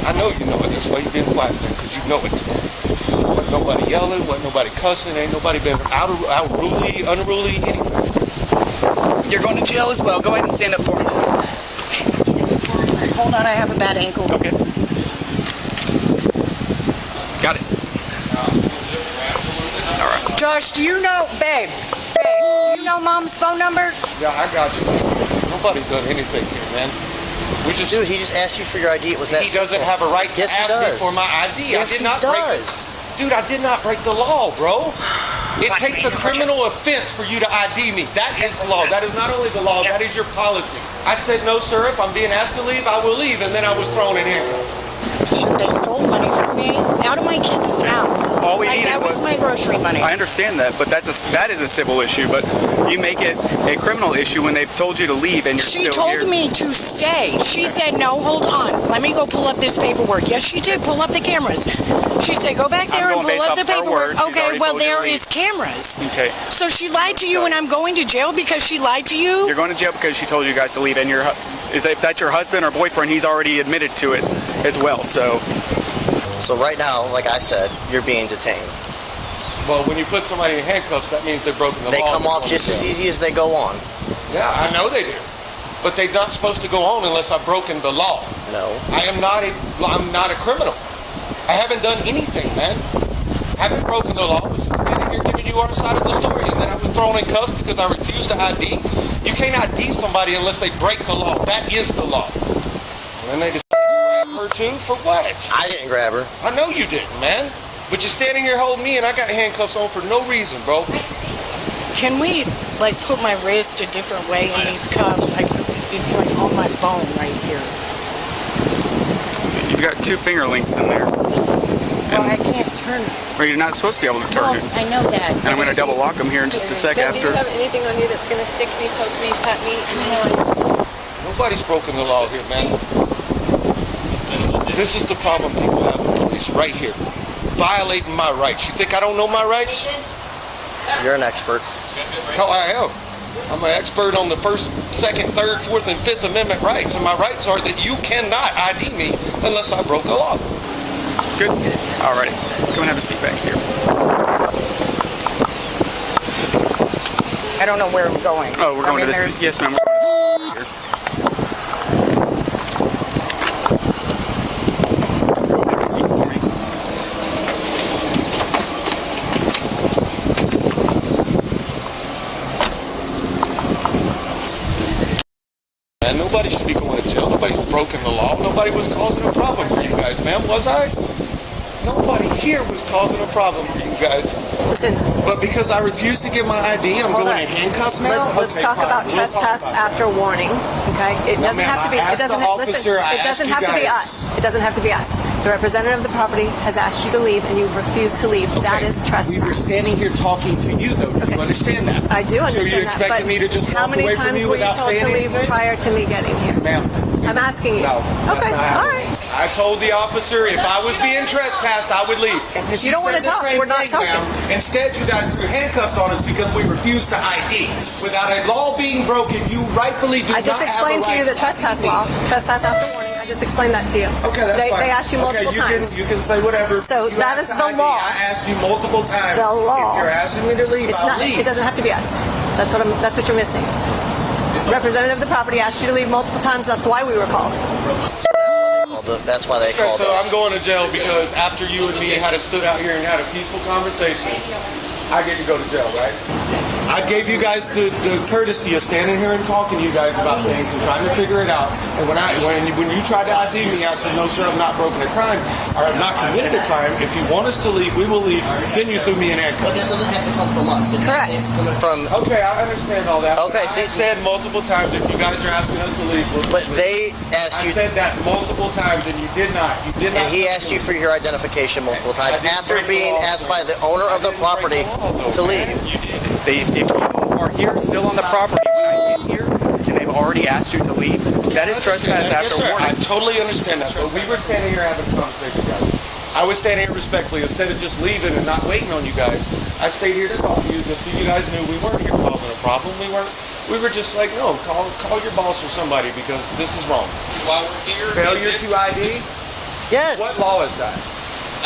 I know you know it. That's why you've been quiet there, because you know it. Wasn't nobody yelling, wasn't nobody cussing, ain't nobody been unruly, anything. You're going to jail as well. Go ahead and stand up for me. Hold on, I have a bad ankle. Okay. Got it. All right. Josh, do you know, babe, do you you know Mom's phone number? Yeah, I got you. Nobody's done anything here, man. Dude, he just asked you for your ID. It was that He doesn't have a right to ask me for my ID. Yes, I did not break Dude, I did not break the law, bro. It takes a criminal offense for you to ID me. That is the law. That is not only the law, that is your policy. I said, no, sir, if I'm being asked to leave, I will leave. And then I was thrown in handcuffs. They stole money from me out of my kids' mouth. All we needed that was my grocery money. I understand that, but that is a civil issue. But you make it a criminal issue when they've told you to leave and you're She still here. told me to stay. She said, no, hold on. Let me go pull up this paperwork. Yes, she did pull up the cameras. She said, go back there and pull up the paperwork. Okay, well, there is cameras. Okay. So she lied to you and I'm going to jail because she lied to you? You're going to jail because she told you guys to leave, and if that's your husband or boyfriend, he's already admitted to it as well. So right now, like I said, you're being detained. Well, when you put somebody in handcuffs, that means they've broken the law. They come off just as easy as they go on. Yeah, I know they do. But they're not supposed to go on unless I've broken the law. No. I'm not a criminal. I haven't done anything, man. I haven't broken the law. I was standing here giving you our side of the story, and then I was thrown in cuffs because I refused to ID. You can't ID somebody unless they break the law. That is the law. And then they decided to grab her too? For what? I didn't grab her. I know you didn't, man. But you're standing here holding me, and I got handcuffs on for no reason, bro. Can we, like, put my wrist a different way in these cuffs? It's like on my bone right here. You've got 2 finger links in there. Well, I can't turn it. Well, you're not supposed to be able to turn it. I know that. And I'm going to double lock them here in just a sec Do you after. have anything on you that's going to stick me, poke me, cut me? Nobody's broken the law here, man. This is the problem people have with police right here. Violating my rights. You think I don't know my rights? You're an expert. No, I am. I'm an expert on the First, Second, Third, Fourth, and Fifth Amendment rights, and my rights are that you cannot ID me unless I broke the law. Good. All right. Go and have a seat back here. I don't know where I'm going. Oh, we're going to this. Yes, ma'am. We're going to this here. Man, nobody should be going to jail. Nobody's broken the law. Nobody was causing a problem for you guys, ma'am, was I? Nobody here was causing a problem for you guys. But because I refused to give my ID, I'm going in handcuffs now? Let's talk about trespass after warning, okay? It doesn't have to be, it doesn't have to be us. It doesn't have to be us. The representative of the property has asked you to leave and you've refused to leave. That is trespass. We were standing here talking to you, though. Do you understand that? I do understand that. So you expected me to just how walk many away from times you were you without told saying to leave anything? prior to me getting here? Ma'am. I'm asking you. No. Okay, all right. I told the officer if I was being trespassed, I would leave. You don't want to talk. We're not talking. Instead, you guys threw handcuffs on us because we refused to ID. Without a law being broken, you rightfully do I just not have a explained to you right the trespass law. Trespass after warning. I just explained that to you. Okay, that's fine. They asked you multiple times. You can say whatever. So You that asked is to the ID. law. I asked you multiple times. The law. If you're asking me to leave, I'll leave. It doesn't have to be us. That's what you're missing. Representative of the property asked you to leave multiple times. That's why we were called. That's why they called So us. I'm going to jail because after you and me had stood out here and had a peaceful conversation, I get to go to jail, right? I gave you guys the courtesy of standing here and talking to you guys about things and trying to figure it out. And when you tried to ID me, I said, no, sir, I've not broken a crime, or I've not committed a crime. If you want us to leave, we will leave. Then you threw me in handcuffs. But that doesn't have to come from us. Correct. It's coming from... Okay, I understand all that. Okay, I said multiple times, if you guys are asking us to leave, But they asked you... I said that multiple times, and you did not. You did not. And he asked you for your identification multiple times after being asked by the owner of the property to leave. If people are here still on the property when I get here, and they've already asked you to leave, that is trespass after warning. I totally understand that, but we were standing here having a conversation, guys. I was standing here respectfully. Instead of just leaving and not waiting on you guys, I stayed here to talk to you just so you guys knew we weren't here causing a problem. We were just like, no, call your boss or somebody because this is wrong. While we're here, Failure to ID? Yes. What law is that?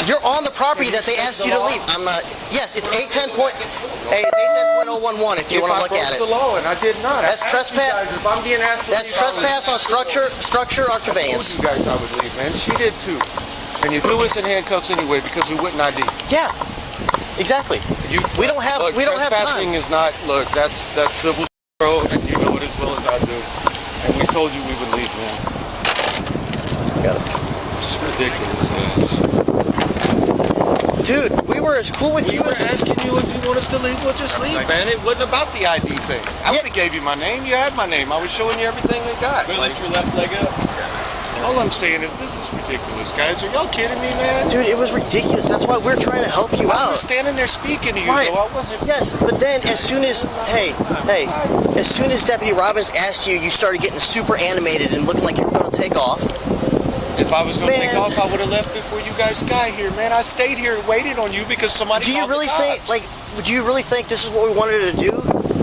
You're on the property that they asked you to leave. I'm not... Yes, it's 810.011 if you want to look at it. I broke the law, and I did not. That's trespass. If I'm being asked to That's leave, trespass on structure or I told conveyance. you guys I would leave, man. She did too. And you threw us in handcuffs anyway because we wouldn't ID. Yeah. Exactly. We don't have time. Trespassing is not. Look, that's civil, bro, and you know it as well as I do. And we told you we would leave, man. Got it. It's ridiculous, guys. Dude, we were as cool with you. We were asking you if you want us to leave. We'll just leave, man. It wasn't about the ID thing. I would have gave you my name. You had my name. I was showing you everything we got. Lift your left leg up. All I'm saying is this is ridiculous, guys. Are y'all kidding me, man? Dude, it was ridiculous. That's why we're trying to help you I out. was standing there speaking to you, Right. though. I wasn't. Yes, but then as soon as, as soon as Deputy Robbins asked you, you started getting super animated and looking like you were going to take off. If I was going to take off, I would have left before you guys got here, man. I stayed here waiting on you because somebody Do you called really the think, cops. would you really think this is what we wanted to do?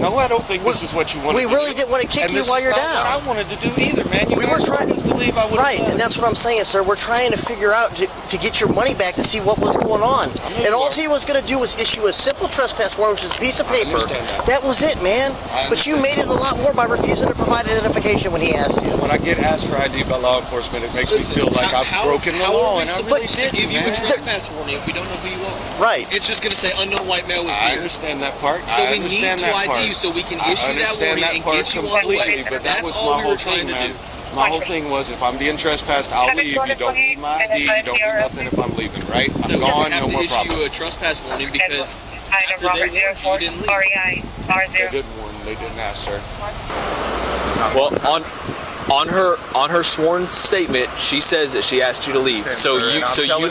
No, I don't think this is what you wanted to do. We really didn't want to kick you while you're down. What I wanted to do either, man. You We were guys trying told us to leave, I would have Right, and that's what I'm saying, sir. We're trying to figure out to get your money back to see what was going on. And all he was going to do was issue a simple trespass warrant, which is a piece of paper. That was it, man. But you made it a lot more by refusing to provide identification when he asked you. When I get asked for ID by law enforcement, it makes me feel like I've broken the law, and I really didn't, give you a man. trespass warning if we don't know who you are? Right. It's just going to say unknown white male with I beard. understand that part. So I we need understand to that ID part. you so we can I issue that understand warning that and part get you on the completely, way. but that That's was all my we were whole trying thing, to man. do. My whole thing was, if I'm being trespassed, I'll leave. You don't need my ID. You don't need nothing if I'm leaving, right? I'm So gone, we have no more to problem. issue a trespass warning because after they warned you, you didn't leave. They didn't warn. They didn't ask, sir. Well, on her sworn statement, she says that she asked you to leave. So you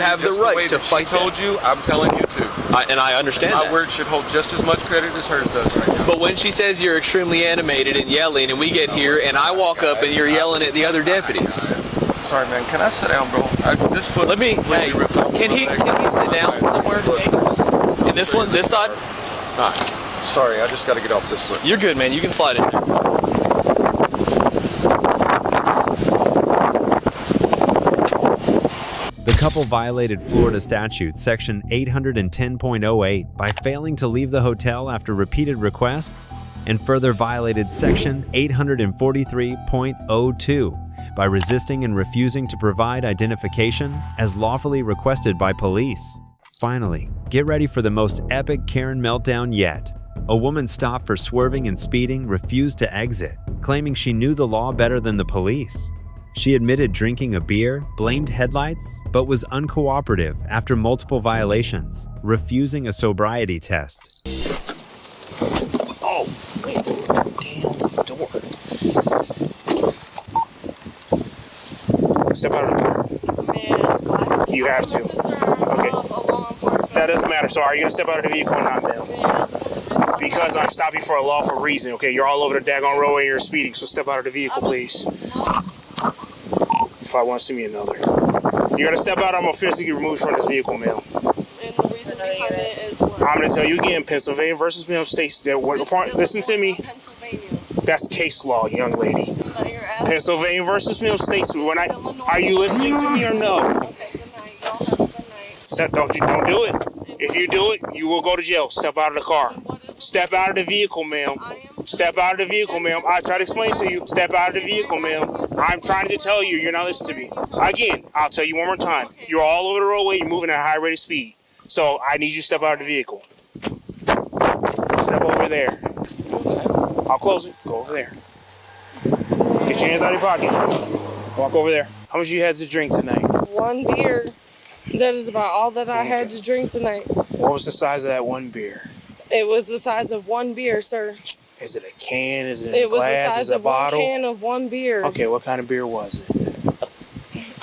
have the right to fight. She told you, I'm telling you to. And I understand My that. word should hold just as much credit as hers does right now. But when she says you're extremely animated and yelling, and we get here and I walk up and you're yelling at the other deputies. Sorry, man. Can I sit down, bro? Let me. Hey, can he sit down somewhere? In this one, this side. All right. Sorry, I just got to get off this foot. You're good, man. You can slide in there. The couple violated Florida statute section 810.08 by failing to leave the hotel after repeated requests, and further violated section 843.02 by resisting and refusing to provide identification as lawfully requested by police. Finally, get ready for the most epic Karen meltdown yet. A woman stopped for swerving and speeding refused to exit, claiming she knew the law better than the police. She admitted drinking a beer, blamed headlights, but was uncooperative after multiple violations, refusing a sobriety test. Oh, wait, damn door. Step out of the car. You have to. Okay. That doesn't matter. So are you going to step out of the vehicle or not, ma'am? Because I'm stopping for a lawful reason, okay? You're all over the daggone roadway and you're speeding, so step out of the vehicle, please. If I want to see me another. You're going to step out, I'm going to physically remove you from this vehicle, ma'am. And the reason behind it is what? I'm going to tell you again, Pennsylvania versus Mill States. Listen to me. That's case law, young lady. Pennsylvania versus Mill States. Are you listening to me or no? Don't do it. If you do it, you will go to jail. Step out of the car. Step out of the vehicle, ma'am. Step out of the vehicle, ma'am. I try to explain to you. Step out of the vehicle, ma'am. I'm trying to tell you. You're not listening to me. Again, I'll tell you one more time. You're all over the roadway. You're moving at a high rate of speed. So I need you to step out of the vehicle. Step over there. I'll close it. Go over there. Get your hands out of your pocket. Walk over there. How much you had to drink tonight? One beer. That is about all that I had to drink tonight. What was the size of that one beer? It was the size of one beer, sir. Is it a can? Is it a It was glass? the size Is it a of one bottle? can of one beer. Okay, what kind of beer was it?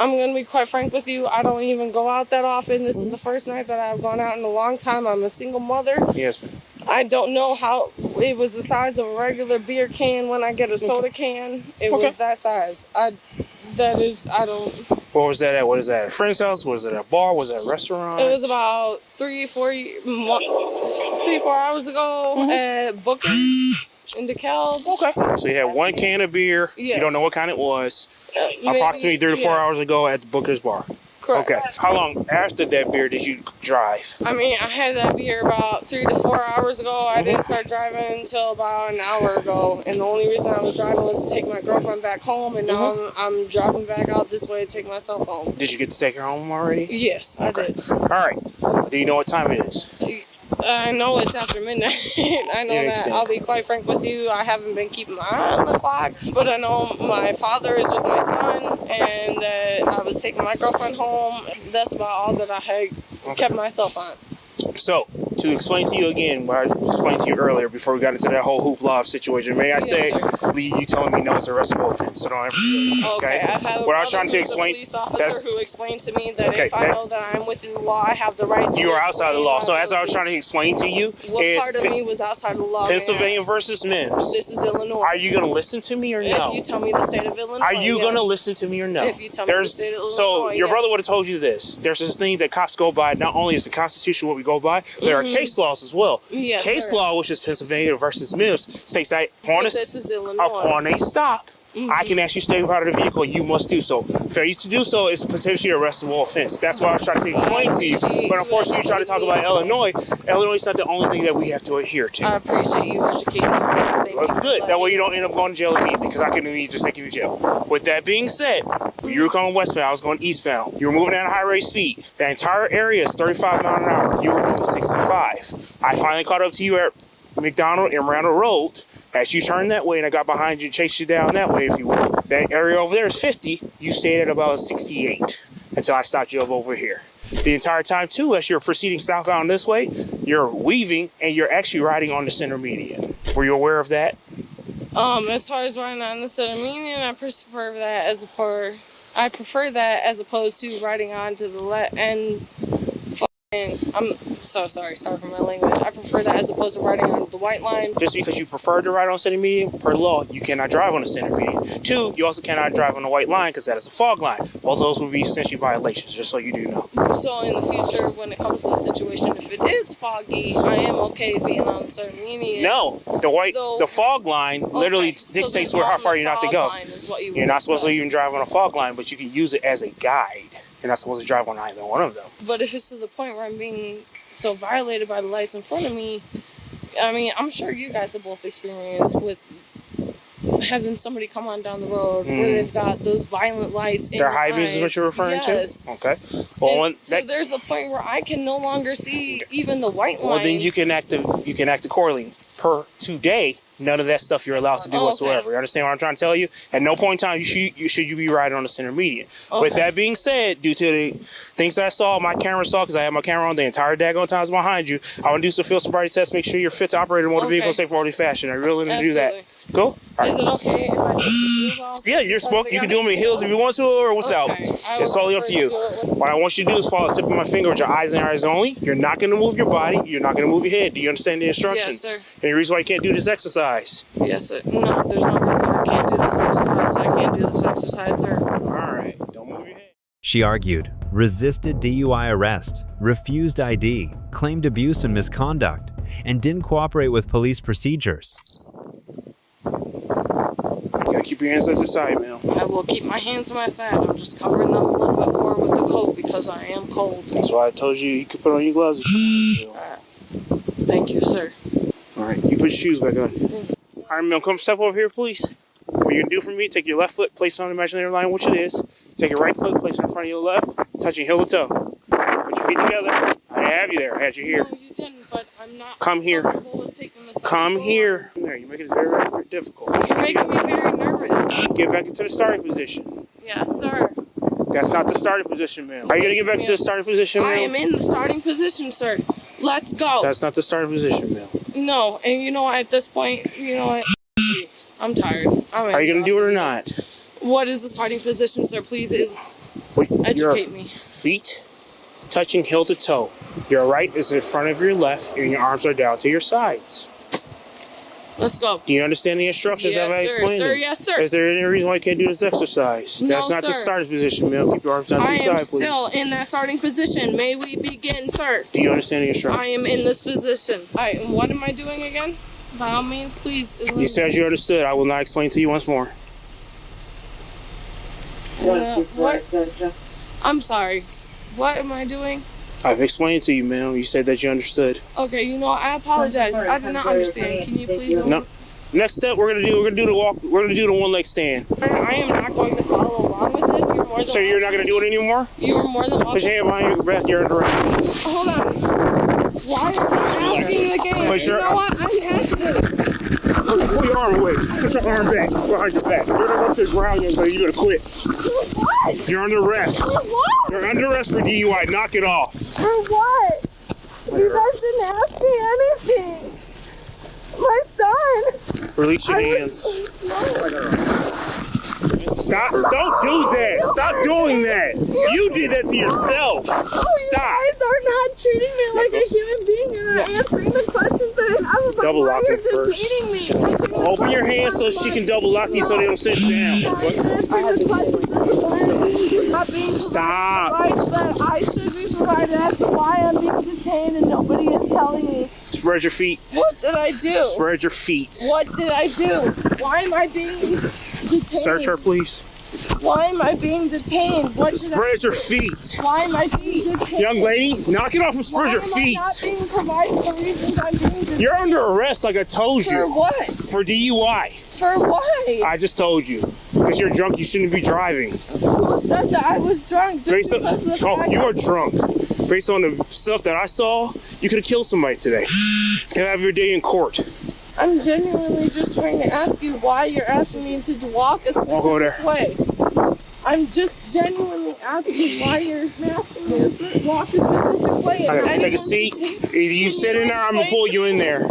I'm going to be quite frank with you. I don't even go out that often. This is the first night that I've gone out in a long time. I'm a single mother. Yes, ma'am. I don't know how it was the size of a regular beer can. When I get a soda can, it was that size. I don't. What was that at? What is that? A friend's house? Was it a bar? Was it a restaurant? It was about 3-4 hours ago at Booker's in DeKalb. Okay. So you had one can of beer. Yes. You don't know what kind it was. Maybe, approximately 3 to 4 hours ago at the Booker's bar. Correct. Okay. How long after that beer did you drive? I mean, I had that beer about 3 to 4 hours ago. I didn't start driving until about an hour ago. And the only reason I was driving was to take my girlfriend back home. And now I'm driving back out this way to take myself home. Did you get to take her home already? Yes, I did. All right. Do you know what time it is? I know it's after midnight. I know that. I'll be quite frank with you. I haven't been keeping my eye on the clock, but I know my father is with my son, and that I was taking my girlfriend home. That's about all that I had kept myself on. So, to explain to you again what I explained to you earlier before we got into that whole hoopla situation, may I say, you telling me no is a arrestable offense, so don't ever do it. Okay, I have what I was trying to explain, a police officer who explained to me that if I know that I'm within the law, I have the right to. You are outside the law. So as I was trying to explain to you, what part of me was outside the law? Pennsylvania versus Mims. This is Illinois. Are you going to listen to me or no? If you tell me the state of Illinois. Are you going to listen to me or no? If you tell me the state of Illinois. So your brother would have told you this. There's this thing that cops go by. Not only is the Constitution what we go by, there are case laws as well. Yes, case law, which is Pennsylvania versus Mims, states that upon a stop, I can actually stay out of the vehicle. You must do so. Failure to do so is potentially a arrestable offense. That's why I was trying to explain to you. But unfortunately, you try to talk about Illinois. Illinois is not the only thing that we have to adhere to. I appreciate you educating me. Good. That way you don't end up going to jail immediately, because I can immediately just take you to jail. With that being said, you were going westbound, I was going eastbound. You were moving at a high rate of speed. The entire area is 35 miles an hour. You were doing 65. I finally caught up to you at McDonald and Randall Road. As you turned that way and I got behind you, chased you down that way, if you will. That area over there is 50. You stayed at about 68 until I stopped you up over here. The entire time, too, as you're proceeding southbound this way, you're weaving and you're actually riding on the center median. Were you aware of that? As far as riding on the center median, I prefer that as opposed to riding on to the left and. I'm so sorry for my language. I prefer that as opposed to riding on the white line. Just because you prefer to ride on center median, per law, you cannot drive on the center median. 2, you also cannot drive on the white line because that is a fog line. Well, those would be essentially violations, just so you do know. So in the future, when it comes to the situation, if it is foggy, I am okay being on the center median. No, the fog line literally dictates how far you're not to go. You're not supposed to even drive on a fog line, but you can use it as a guide. You're not supposed to drive on either one of them. But if it's to the point where I'm being so violated by the lights in front of me, I mean, I'm sure you guys have both experienced with having somebody come on down the road where they've got those violent lights in their high beams is what you're referring to? Okay. Well, so there's a point where I can no longer see even the white line. Well, then you can act accordingly. Per today, none of that stuff you're allowed to do whatsoever. You understand what I'm trying to tell you? At no point in time should you be riding on the center median. With that being said, due to the things that I saw, my camera saw, because I had my camera on the entire daggone times behind you, I want to do some field sobriety tests, make sure you're fit to operate a motor vehicle in safe orderly fashion. I really need to do that. Cool? All right. Is it okay if I take the heels off? Yeah, you're smoking. You can do them in heels if you want to or without. It's totally up to you. What I want you to do is follow the tip of my finger with your eyes and your eyes only. You're not going to move your body. You're not going to move your head. Do you understand the instructions? Yes, sir. Any reason why you can't do this exercise? Yes, sir. No, there's no reason I can't do this exercise. I can't do this exercise, sir. All right. Don't move your head. She argued, resisted DUI arrest, refused ID, claimed abuse and misconduct, and didn't cooperate with police procedures. You gotta keep your hands at your side, man. I will keep my hands to my side. I'm just covering them a little bit more with the coat because I am cold. That's why I told you could put on your gloves. Thank you, sir. All right, you put your shoes back on. All right, man, come step over here, please. What you're gonna do for me, take your left foot, place it on the imaginary line, which it is. Take your right foot, place it in front of your left, touching heel to toe. Put your feet together. I didn't have you there, I had you here. No, you didn't, but I'm not. Come here. Come here. There, you make it very, very difficult. You're making me very nervous. Get back into the starting position. Yes, sir. That's not the starting position, ma'am. Are you gonna get back to the starting position, ma'am? I am in the starting position, sir. Let's go. That's not the starting position, ma'am. No, and you know what, at this point, you know what? I'm tired. Are you gonna do it or not? What is the starting position, sir? Please educate me. Feet touching heel to toe. Your right is in front of your left, and your arms are down to your sides. Let's go. Do you understand the instructions that I explained? Sir, yes, sir. Is there any reason why you can't do this exercise? No, That's not sir. the starting position, ma'am. Keep your arms down to your side, please. I am still in that starting position. May we begin, sir? Do you understand the instructions? I am in this position. And what am I doing again? By all means, please. You said you understood. I will not explain to you once more. What? I'm sorry. What am I doing? I've explained to you, ma'am. You said that you understood. Okay, you know, I apologize. I did not understand. Can you please? No. Next step, we're gonna do the walk. We're gonna do the one leg stand. I am not going to follow along with this. You're more than. So you're not gonna do it anymore? You are more than welcome. Put your hand behind your breath. You're in the right. Hold on. Why are you Put your, you know what? I'm hesitant. Pull your arm away. Put your arm back behind your back. You're gonna up to the ground, young lady. You're gonna quit. What? You're under arrest. For what? You're under arrest for DUI. Knock it off. For what? You guys didn't ask me anything. My son. Release your hands. Stop. Don't do that. Stop doing that. You did that to yourself. Stop. You guys are not treating me like a human being. You're not answering the questions that I have about Double why lock you're it first. detaining me. Open your hands so she can double lock these so they don't sit down. Stop. Rights that I should be provided. That's why I'm being detained and nobody is telling me. Spread your feet. What did I do? Spread your feet. What did I do? Why am I being detained? Search her, please. Why am I being detained? What did Spread your feet. Why am I being detained? Young lady, knock it off and spread your feet. Why am I not being provided the reasons I'm being detained? You're under arrest, like I told you. For what? For DUI. For what? I just told you. Because you're drunk, you shouldn't be driving. Who said that I was drunk? Based on, you are drunk. Based on the stuff that I saw, you could have killed somebody today. You have your day in court. I'm genuinely just trying to ask you why you're asking me to walk a specific way. I'm just genuinely asking why you're asking me to walk a specific way. I gotta take a seat. Either you sit in there or I'm gonna pull you in there.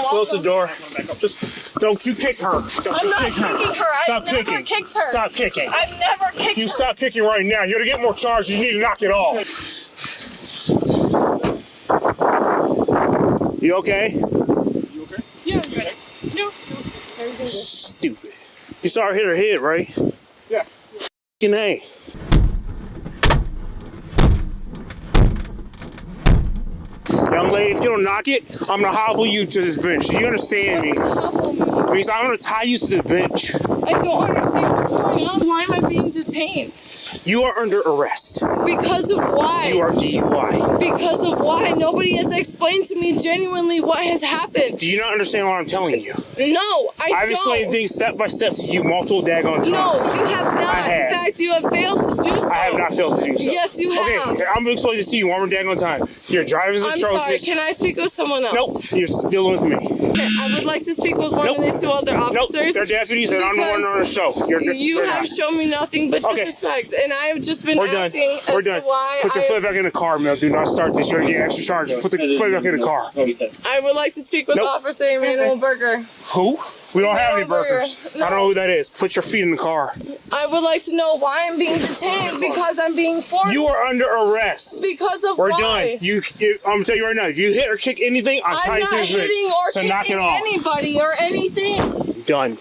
Close the door. Just don't you kick her. I'm not kicking her. Stop I've never kicking. kicked her. Stop kicking. I've never kicked her. You stop kicking right now. You're gonna get more charges. You need to knock it off. You okay? You okay? Yeah, I'm good. No. Stupid. You saw her hit her head, right? Yeah. F***ing A. Young lady, if you don't knock it, I'm gonna hobble you to this bench. Do you understand me? Because I'm gonna tie you to the bench. I don't understand what's going on. Why am I being detained? You are under arrest. Because of why? You are DUI. Because of why? Nobody has explained to me genuinely what has happened. Do you not understand what I'm telling you? No, I've explained things step by step to you multiple daggone times. No, you have not. I have. In fact, you have failed to do so. I have not failed to do so. Yes, you have. Okay, I'm gonna explain this to you one more daggone time. Your driver's atrocious. I'm sorry, can I speak with someone else? Nope, you're dealing with me. Okay, I would like to speak with one of these two other officers. Nope, they're deputies and I'm the one on the show. You have shown me nothing but disrespect, and I have just been asking We're as done. to why Put your foot back in the car, Mel. Do not start this. You're gonna get extra charges. Put the foot back in the car. I would like to speak with Officer Emmanuel Berger. Who? We don't have any burgers. No. I don't know who that is. Put your feet in the car. I would like to know why I'm being detained because I'm being forced. You are under arrest. Because of We're why? done. I'm gonna tell you right now. If you hit or kick anything, I'm not tying you to this hitting bitch. or So kicking knock it off. anybody or anything. Done.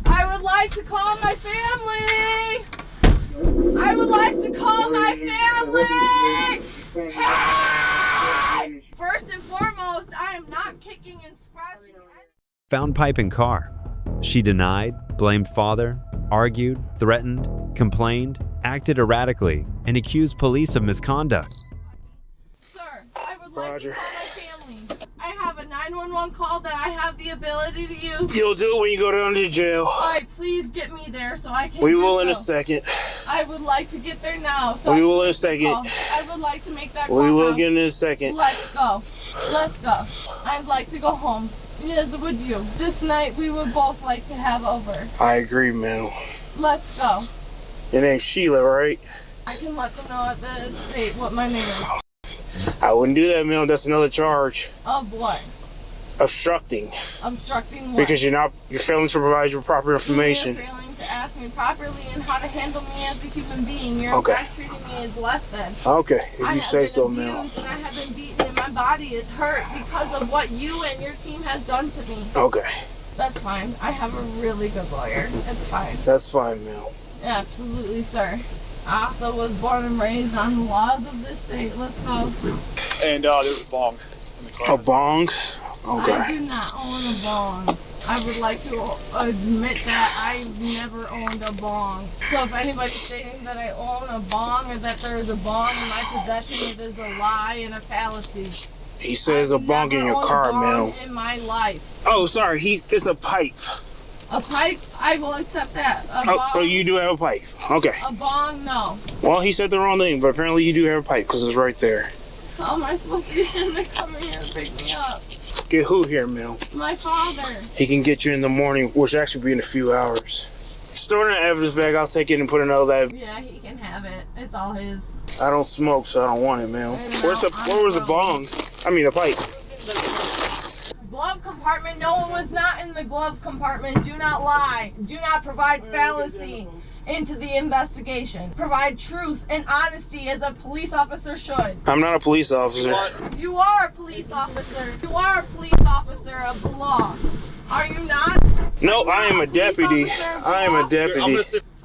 I would like to call my family. I would like to call my family. Hey! First and foremost, I am not kicking and scratching. Found pipe in car. She denied, blamed father, argued, threatened, complained, acted erratically, and accused police of misconduct. Sir, I would like to call my family. I have a 911 call that I have the ability to use. You'll do it when you go down to jail. Alright, please get me there so I can We will in a second. I would like to get there now. So We will in a second. I would like to make that call We will now. get in a second. Let's go. Let's go. I'd like to go home. Yes, would you? This night we would both like to have over. I agree, man. Let's go. Your name's Sheila, right? I can let them know at the state what my name is. I wouldn't do that, man. That's another charge. Of what? Obstructing. Obstructing what? Because you're failing to provide your proper information. You're failing to ask me properly and how to handle me as a human being. You're Okay. not treating me as less than. Okay, if you say so, man. I have been abused and I have been beaten and my body is hurt because of what you and your team has done to me. Okay. That's fine. I have a really good lawyer. It's fine. That's fine, man. Absolutely, sir. I also was born and raised on the laws of this state. Let's go. And there was a bong in the car. A bong? Okay. I do not own a bong. I would like to admit that I never owned a bong. So if anybody's stating that I own a bong or that there is a bong in my possession, it is a lie and a fallacy. He says a bong in your car, man. In my life. Oh, sorry. It's a pipe. A pipe, I will accept that. So you do have a pipe. Okay. A bong, no. Well, he said the wrong thing, but apparently you do have a pipe because it's right there. How am I supposed to get him to come here and pick me up? Get who here, Mel? My father. He can get you in the morning, which will actually be in a few hours. Store it in an evidence bag. I'll take it and put another bag. Yeah, he can have it. It's all his. I don't smoke, so I don't want it, Mel. Where was the bong? I mean, the pipe. Glove compartment. No one was not in the glove compartment. Do not lie. Do not provide fallacy into the investigation. Provide truth and honesty as a police officer should. I'm not a police officer. You are a police officer. You are a police officer of the law. Are you not? No, I am a deputy. I am a deputy.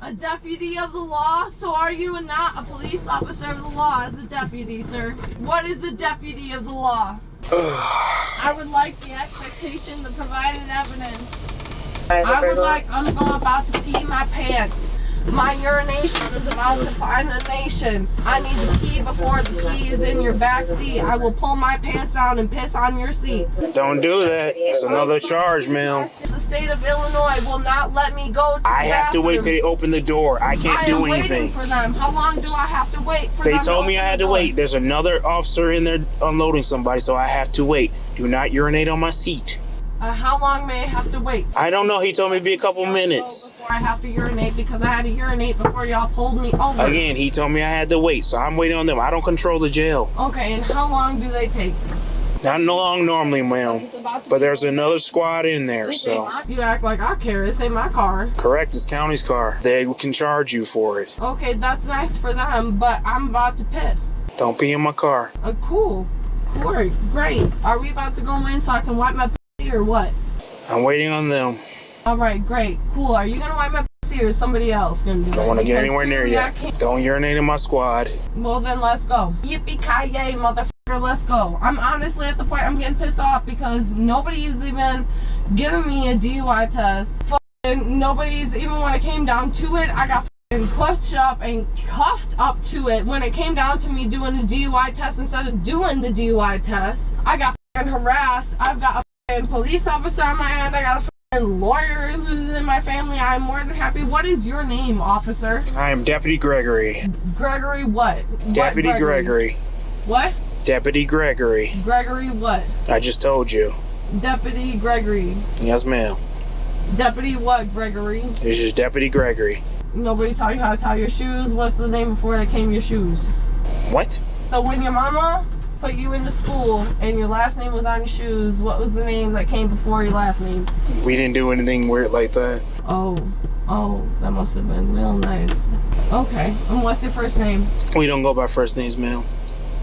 A deputy of the law? So are you not a police officer of the law as a deputy, sir? What is a deputy of the law? I would like the expectation, the provided evidence. I'm about to pee my pants. My urination is about to find a nation. I need to pee before the pee is in your back seat. I will pull my pants down and piss on your seat. Don't do that. It's another charge, Mel. The state of Illinois will not let me go to the I have to wait till they open the door. I can't do anything. Waiting for them. How long do I have to wait for them? They told me I had to wait. There's another officer in there unloading somebody, so I have to wait. Do not urinate on my seat. How long may I have to wait? I don't know. He told me it'd be a couple minutes. Before I have to urinate because I had to urinate before y'all pulled me over. Again, he told me I had to wait, so I'm waiting on them. I don't control the jail. Okay, and how long do they take? Not long normally, ma'am. But there's another squad in there, so. You act like I care. This ain't my car. Correct, it's county's car. They can charge you for it. Okay, that's nice for them, but I'm about to piss. Don't pee in my car. Cool. Great. Are we about to go in so I can wipe my pussy or what? I'm waiting on them. All right, great. Cool. Are you going to wipe my pussy or is somebody else going to do it? Don't want to get anywhere near you. Don't urinate in my squad. Well, then let's go. Yippee-ki-yay, motherfucker, let's go. I'm honestly at the point I'm getting pissed off because nobody's even giving me a DUI test. Nobody's, even when it came down to it, I got pushed up and cuffed up to it. When it came down to me doing the DUI test instead of doing the DUI test, I got harassed. I've got a police officer on my end. I got a lawyer who's in my family. I'm more than happy. What is your name, officer? I am Deputy Gregory. Gregory what? Deputy what Gregory. What? Deputy Gregory. Gregory what? I just told you. Deputy Gregory. Yes, ma'am. Deputy what, Gregory? It's just Deputy Gregory. Nobody taught you how to tie your shoes? What's the name before they came your shoes? What? So when your mama put you into school and your last name was on your shoes, what was the name that came before your last name? We didn't do anything weird like that. Oh, that must have been real nice. Okay, and what's your first name? We don't go by first names, ma'am.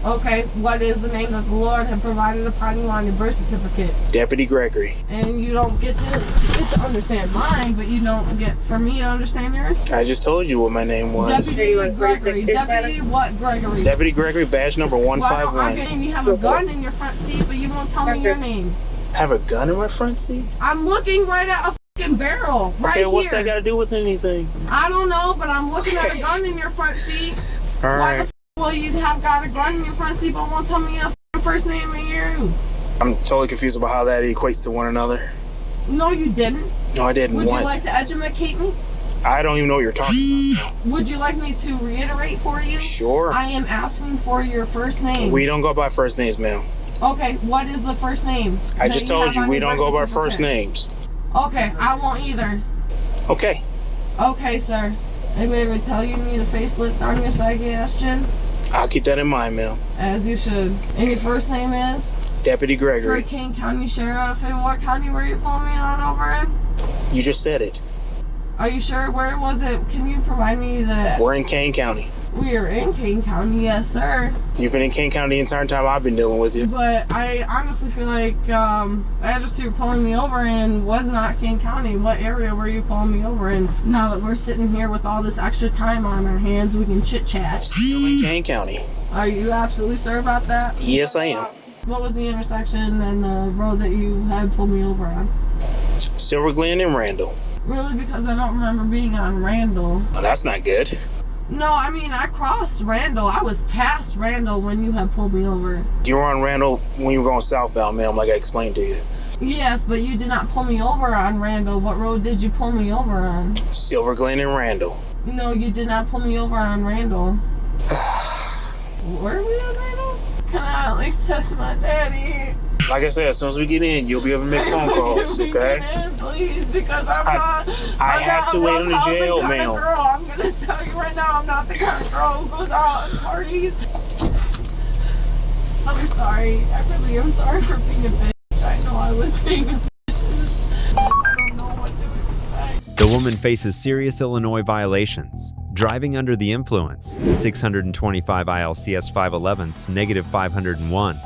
Okay, what is the name that the Lord had provided upon you on your birth certificate? Deputy Gregory. And you don't get to understand mine, but you don't get for me to understand yours? I just told you what my name was. Deputy Gregory. Deputy what, Gregory? Deputy Gregory, badge number 151. You have a gun in your front seat, but you won't tell me your name. Have a gun in my front seat? I'm looking right at a fucking barrel. Okay, what's that got to do with anything? I don't know, but I'm looking at a gun in your front seat. All right. Well, you have got a gun in your front seat, but won't tell me your first name and your. I'm totally confused about how that equates to one another. No, you didn't. No, I didn't. Would you like to educate me? I don't even know what you're talking about. Would you like me to reiterate for you? Sure. I am asking for your first name. We don't go by first names, ma'am. Okay, what is the first name? I just told you we don't go by first names. Okay, I won't either. Okay. Okay, sir. Anybody ever tell you need a facelift on your suggestion? I'll keep that in mind, ma'am. As you should. And your first name is? Deputy Gregory. For King County Sheriff. And what county were you pulling me on over in? You just said it. Are you sure? Where was it? Can you provide me the... We're in Kane County. We are in Kane County, yes, sir. You've been in Kane County the entire time I've been dealing with you. But I honestly feel like the address you were pulling me over in was not Kane County. What area were you pulling me over in? Now that we're sitting here with all this extra time on our hands, we can chit-chat. Still in Kane County. Are you absolutely sure about that? Yes, I am. What was the intersection and the road that you had pulled me over on? Silver Glen and Randall. Really? Because I don't remember being on Randall. Well, that's not good. No, I mean, I crossed Randall. I was past Randall when you had pulled me over. You were on Randall when you were going southbound, ma'am, like I explained to you. Yes, but you did not pull me over on Randall. What road did you pull me over on? Silver Glen and Randall. No, you did not pull me over on Randall. Where are we on Randall? Can I at least test my daddy? Like I said, as soon as we get in, you'll be able to make phone calls, okay? Please, because I have to wait on the jail, ma'am. I'm gonna tell you right now, I'm not the kind of girl who goes out and parties. I'm sorry. I really am sorry for being a bitch. I know I was being a bitch. I don't know what to expect. The woman faces serious Illinois violations. Driving under the influence, 625 ILCS 511s, negative 501.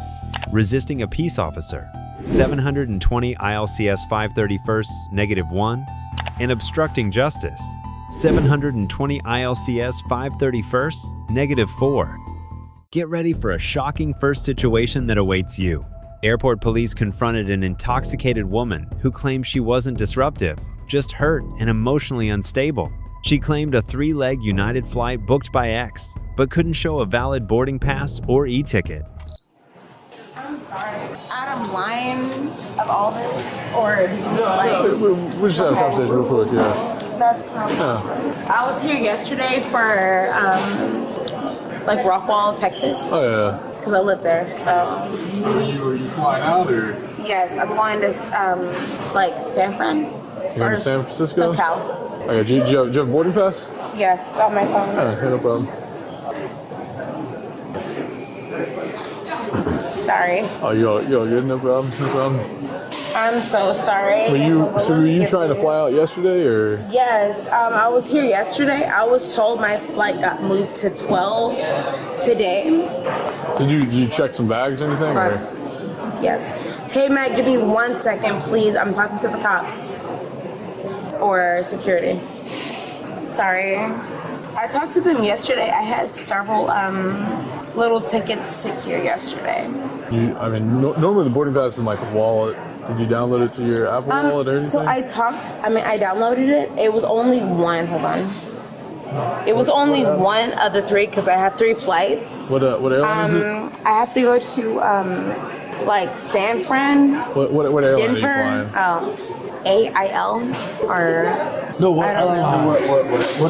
Resisting a peace officer, 720 ILCS 531st, negative 1. And obstructing justice, 720 ILCS 531st, negative 4. Get ready for a shocking first situation that awaits you. Airport police confronted an intoxicated woman who claimed she wasn't disruptive, just hurt and emotionally unstable. She claimed a 3-leg United flight booked by X, but couldn't show a valid boarding pass or e-ticket. I'm sorry. Out of line of all this, or We'll just have a conversation real quick, yeah. That's no problem. I was here yesterday for like Rockwall, Texas. Oh yeah. Because I live there, so. Are you flying out or? Yes, I'm flying to like San Fran. You're in San Francisco? SoCal. Okay, do you have a boarding pass? Yes, it's on my phone. Alright, no problem. Sorry. Oh, you all good? No problem. No problem. I'm so sorry. Were you trying to fly out yesterday or? Yes, I was here yesterday. I was told my flight got moved to 12 today. Did you check some bags or anything? Or? Yes. Hey, Matt, give me 1 second, please. I'm talking to the cops. Or security. Sorry. I talked to them yesterday. I had several little tickets to here yesterday. Normally the boarding pass is in like a wallet. Did you download it to your Apple wallet or anything? So I downloaded it. It was only one. Hold on. It was only one of the 3 because I have 3 flights. What airline is it? I have to go to like San Fran. What airline Denver, are you flying? AIL or no. What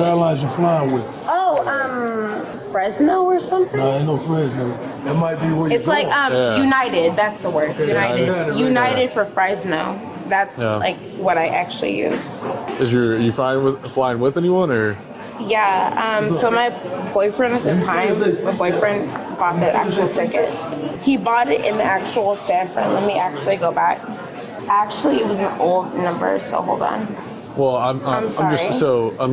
airlines you flying with? Oh, Fresno or something. No, ain't no Fresno. That might be where it's like United. That's the word. United for Fresno. That's like what I actually use. Are you flying with anyone or? Yeah. So my boyfriend at the time, bought the actual ticket. He bought it in the actual San Fran. Let me actually go back. Actually, it was an old number, so hold on. Well, I'm just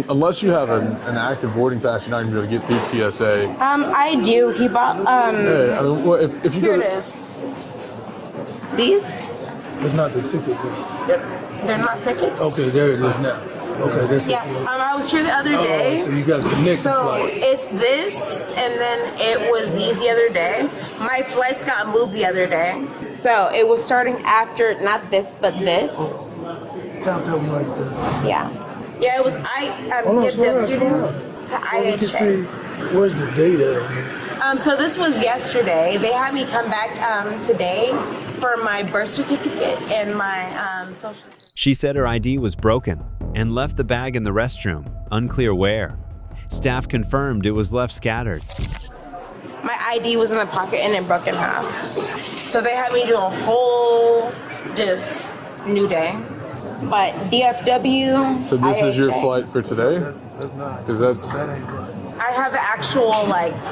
unless you have an active boarding pass, you're not gonna be able to get through TSA. I do. He bought. If you here it is. These. It's not the ticket. They're not tickets. Okay, there it is now. Okay, that's I was here the other day. So you got connected flights. It's this, and then it was these the other day. My flights got moved the other day, so it was starting after not this, but this. Tap that one right there. Yeah. It was to IHA. Where's the date at? So this was yesterday. They had me come back today for my birth certificate and my social. She said her ID was broken and left the bag in the restroom, unclear where. Staff confirmed it was left scattered. My ID was in my pocket and it broke in half. So they had me do a whole just new day. But DFW. So this is your flight for today? Because that's. I have the actual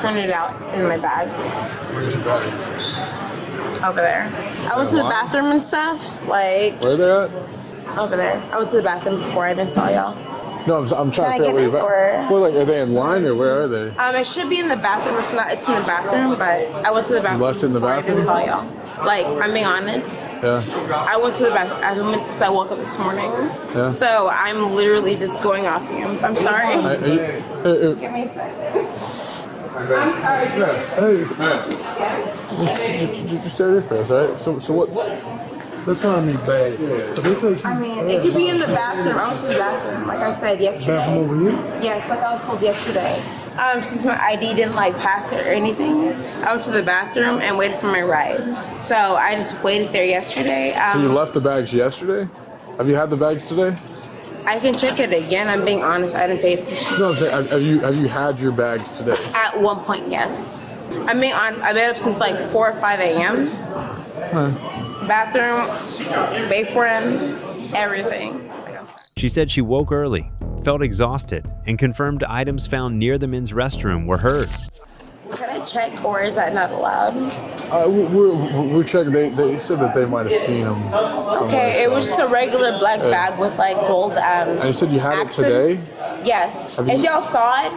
printed out in my bags. Where's your bag? Over there. I went to the bathroom and stuff. Where they at? Over there. I went to the bathroom before I even saw y'all. No, I'm trying to figure out where you're at. Well, are they in line or where are they? It should be in the bathroom. It's in the bathroom, but I went to the bathroom. You left in the bathroom? I even saw y'all. I'm being honest. Yeah. I went to the bathroom. I haven't been since I woke up this morning. Yeah. So I'm literally just going off fumes. I'm sorry. Give me a second. I'm sorry. Just stay there for us, all right? So what's... Let's find these bags. It could be in the bathroom. I went to the bathroom, like I said yesterday. Bathroom over here? Yes, like I was told yesterday. Since my ID didn't like pass it or anything, I went to the bathroom and waited for my ride. So I just waited there yesterday. So you left the bags yesterday? Have you had the bags today? I can check it again. I'm being honest. I didn't pay attention. No, I'm saying, have you had your bags today? At one point, yes. I mean, I've been up since like 4 or 5 a.m. Bathroom, Bayfriend, everything. She said she woke early, felt exhausted, and confirmed items found near the men's restroom were hers. Can I check, or is that not allowed? We're checking. They said that they might have seen them. Okay, it was just a regular black bag with like gold. And you said you had accents. it today? Yes. If y'all saw it,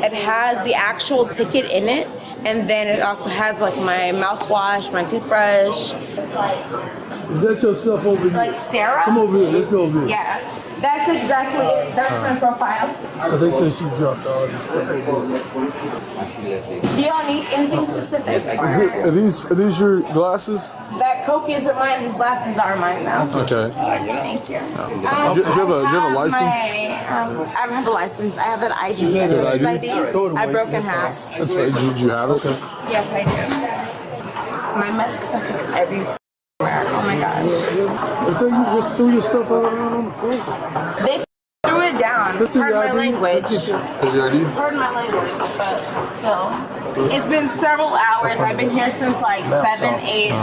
it has the actual ticket in it, and then it also has like my mouthwash, my toothbrush. Is that your stuff over here? Like Sarah? Come over here. Let's go over here. Yeah. That's exactly it. That's my profile. But they say she dropped all this stuff over here. Do y'all need anything specific? Are these your glasses? That Coke isn't mine. These glasses are mine now. Okay. Thank you. Do you have a license? I don't have a license. I have an ID. Good ID. I broke in half. That's right. Did you have it? Yes, I do. My med stuff is everywhere. Oh my gosh. So you just threw your stuff all around on the floor? They threw it down. Pardon my language. Pardon my language, but still. It's been several hours. I've been here since like 7, 8. I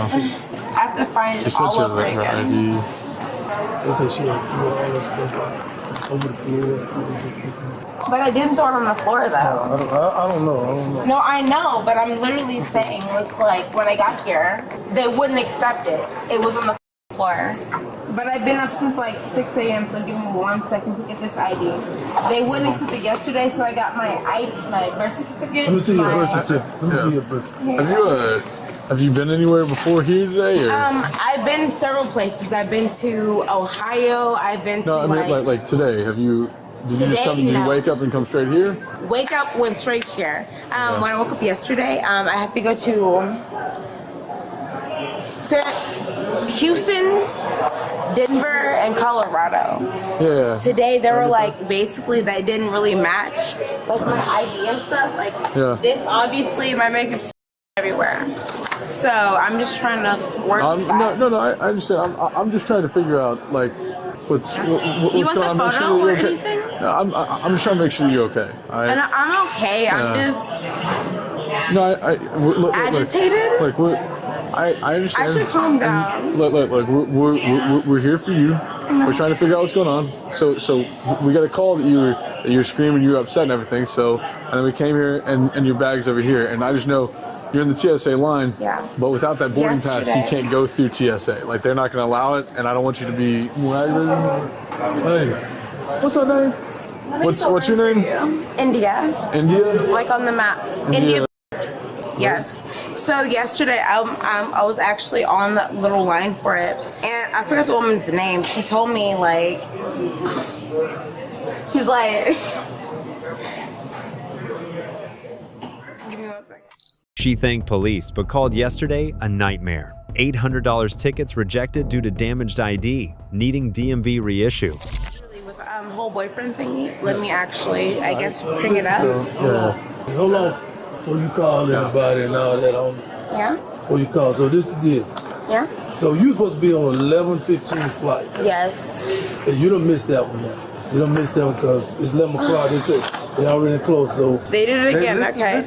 have to find it all over again. They said she had threw all this stuff out over the floor. But I didn't throw it on the floor though. I don't know. No, I know, but I'm literally saying it's like when I got here, they wouldn't accept it. It was on the floor. But I've been up since like 6 a.m. So give me 1 second to get this ID. They wouldn't accept it yesterday, so I got my ID, my birth certificate. Let me see your birth certificate. Let me see your birth certificate. Have you been anywhere before here today? Or? I've been several places. I've been to Ohio. I've been to like today. Have you? Did you wake up and come straight here? Wake up, went straight here. When I woke up yesterday, I had to go to Houston, Denver, and Colorado. Yeah. Today they were like basically they didn't really match like my ID and stuff. Like this, obviously my makeup's everywhere. So I'm just trying to work. No, I understand. I'm just trying to figure out like. What's you want going on? the photo or anything? No, I'm just trying to make sure you're okay. And I'm okay. I'm just agitated. I understand. I should calm down. Look, we're here for you. We're trying to figure out what's going on. So we got a call that you're screaming, you're upset and everything. So and then we came here and your bag's over here, and I just know. You're in the TSA line, but without that boarding pass, you can't go through TSA. Like, they're not going to allow it, and I don't want you to be... Hey, what's her name? What's your name? India. India? Like on the map. India. Yes. So yesterday, I was actually on the little line for it, and I forgot the woman's name. She told me, like... She's like... Give me 1 second. She thanked police, but called yesterday a nightmare. $800 tickets rejected due to damaged ID, needing DMV reissue. With whole boyfriend thingy, let me actually, I guess, bring it up. Hold on. When you call everybody and all that on. Yeah? When you call, so this is the deal. Yeah? So you're supposed to be on 11:15 flight. Yes. And you don't miss that one now. You don't miss that one because it's 11 o'clock. They said they already closed. So they did it again. Okay.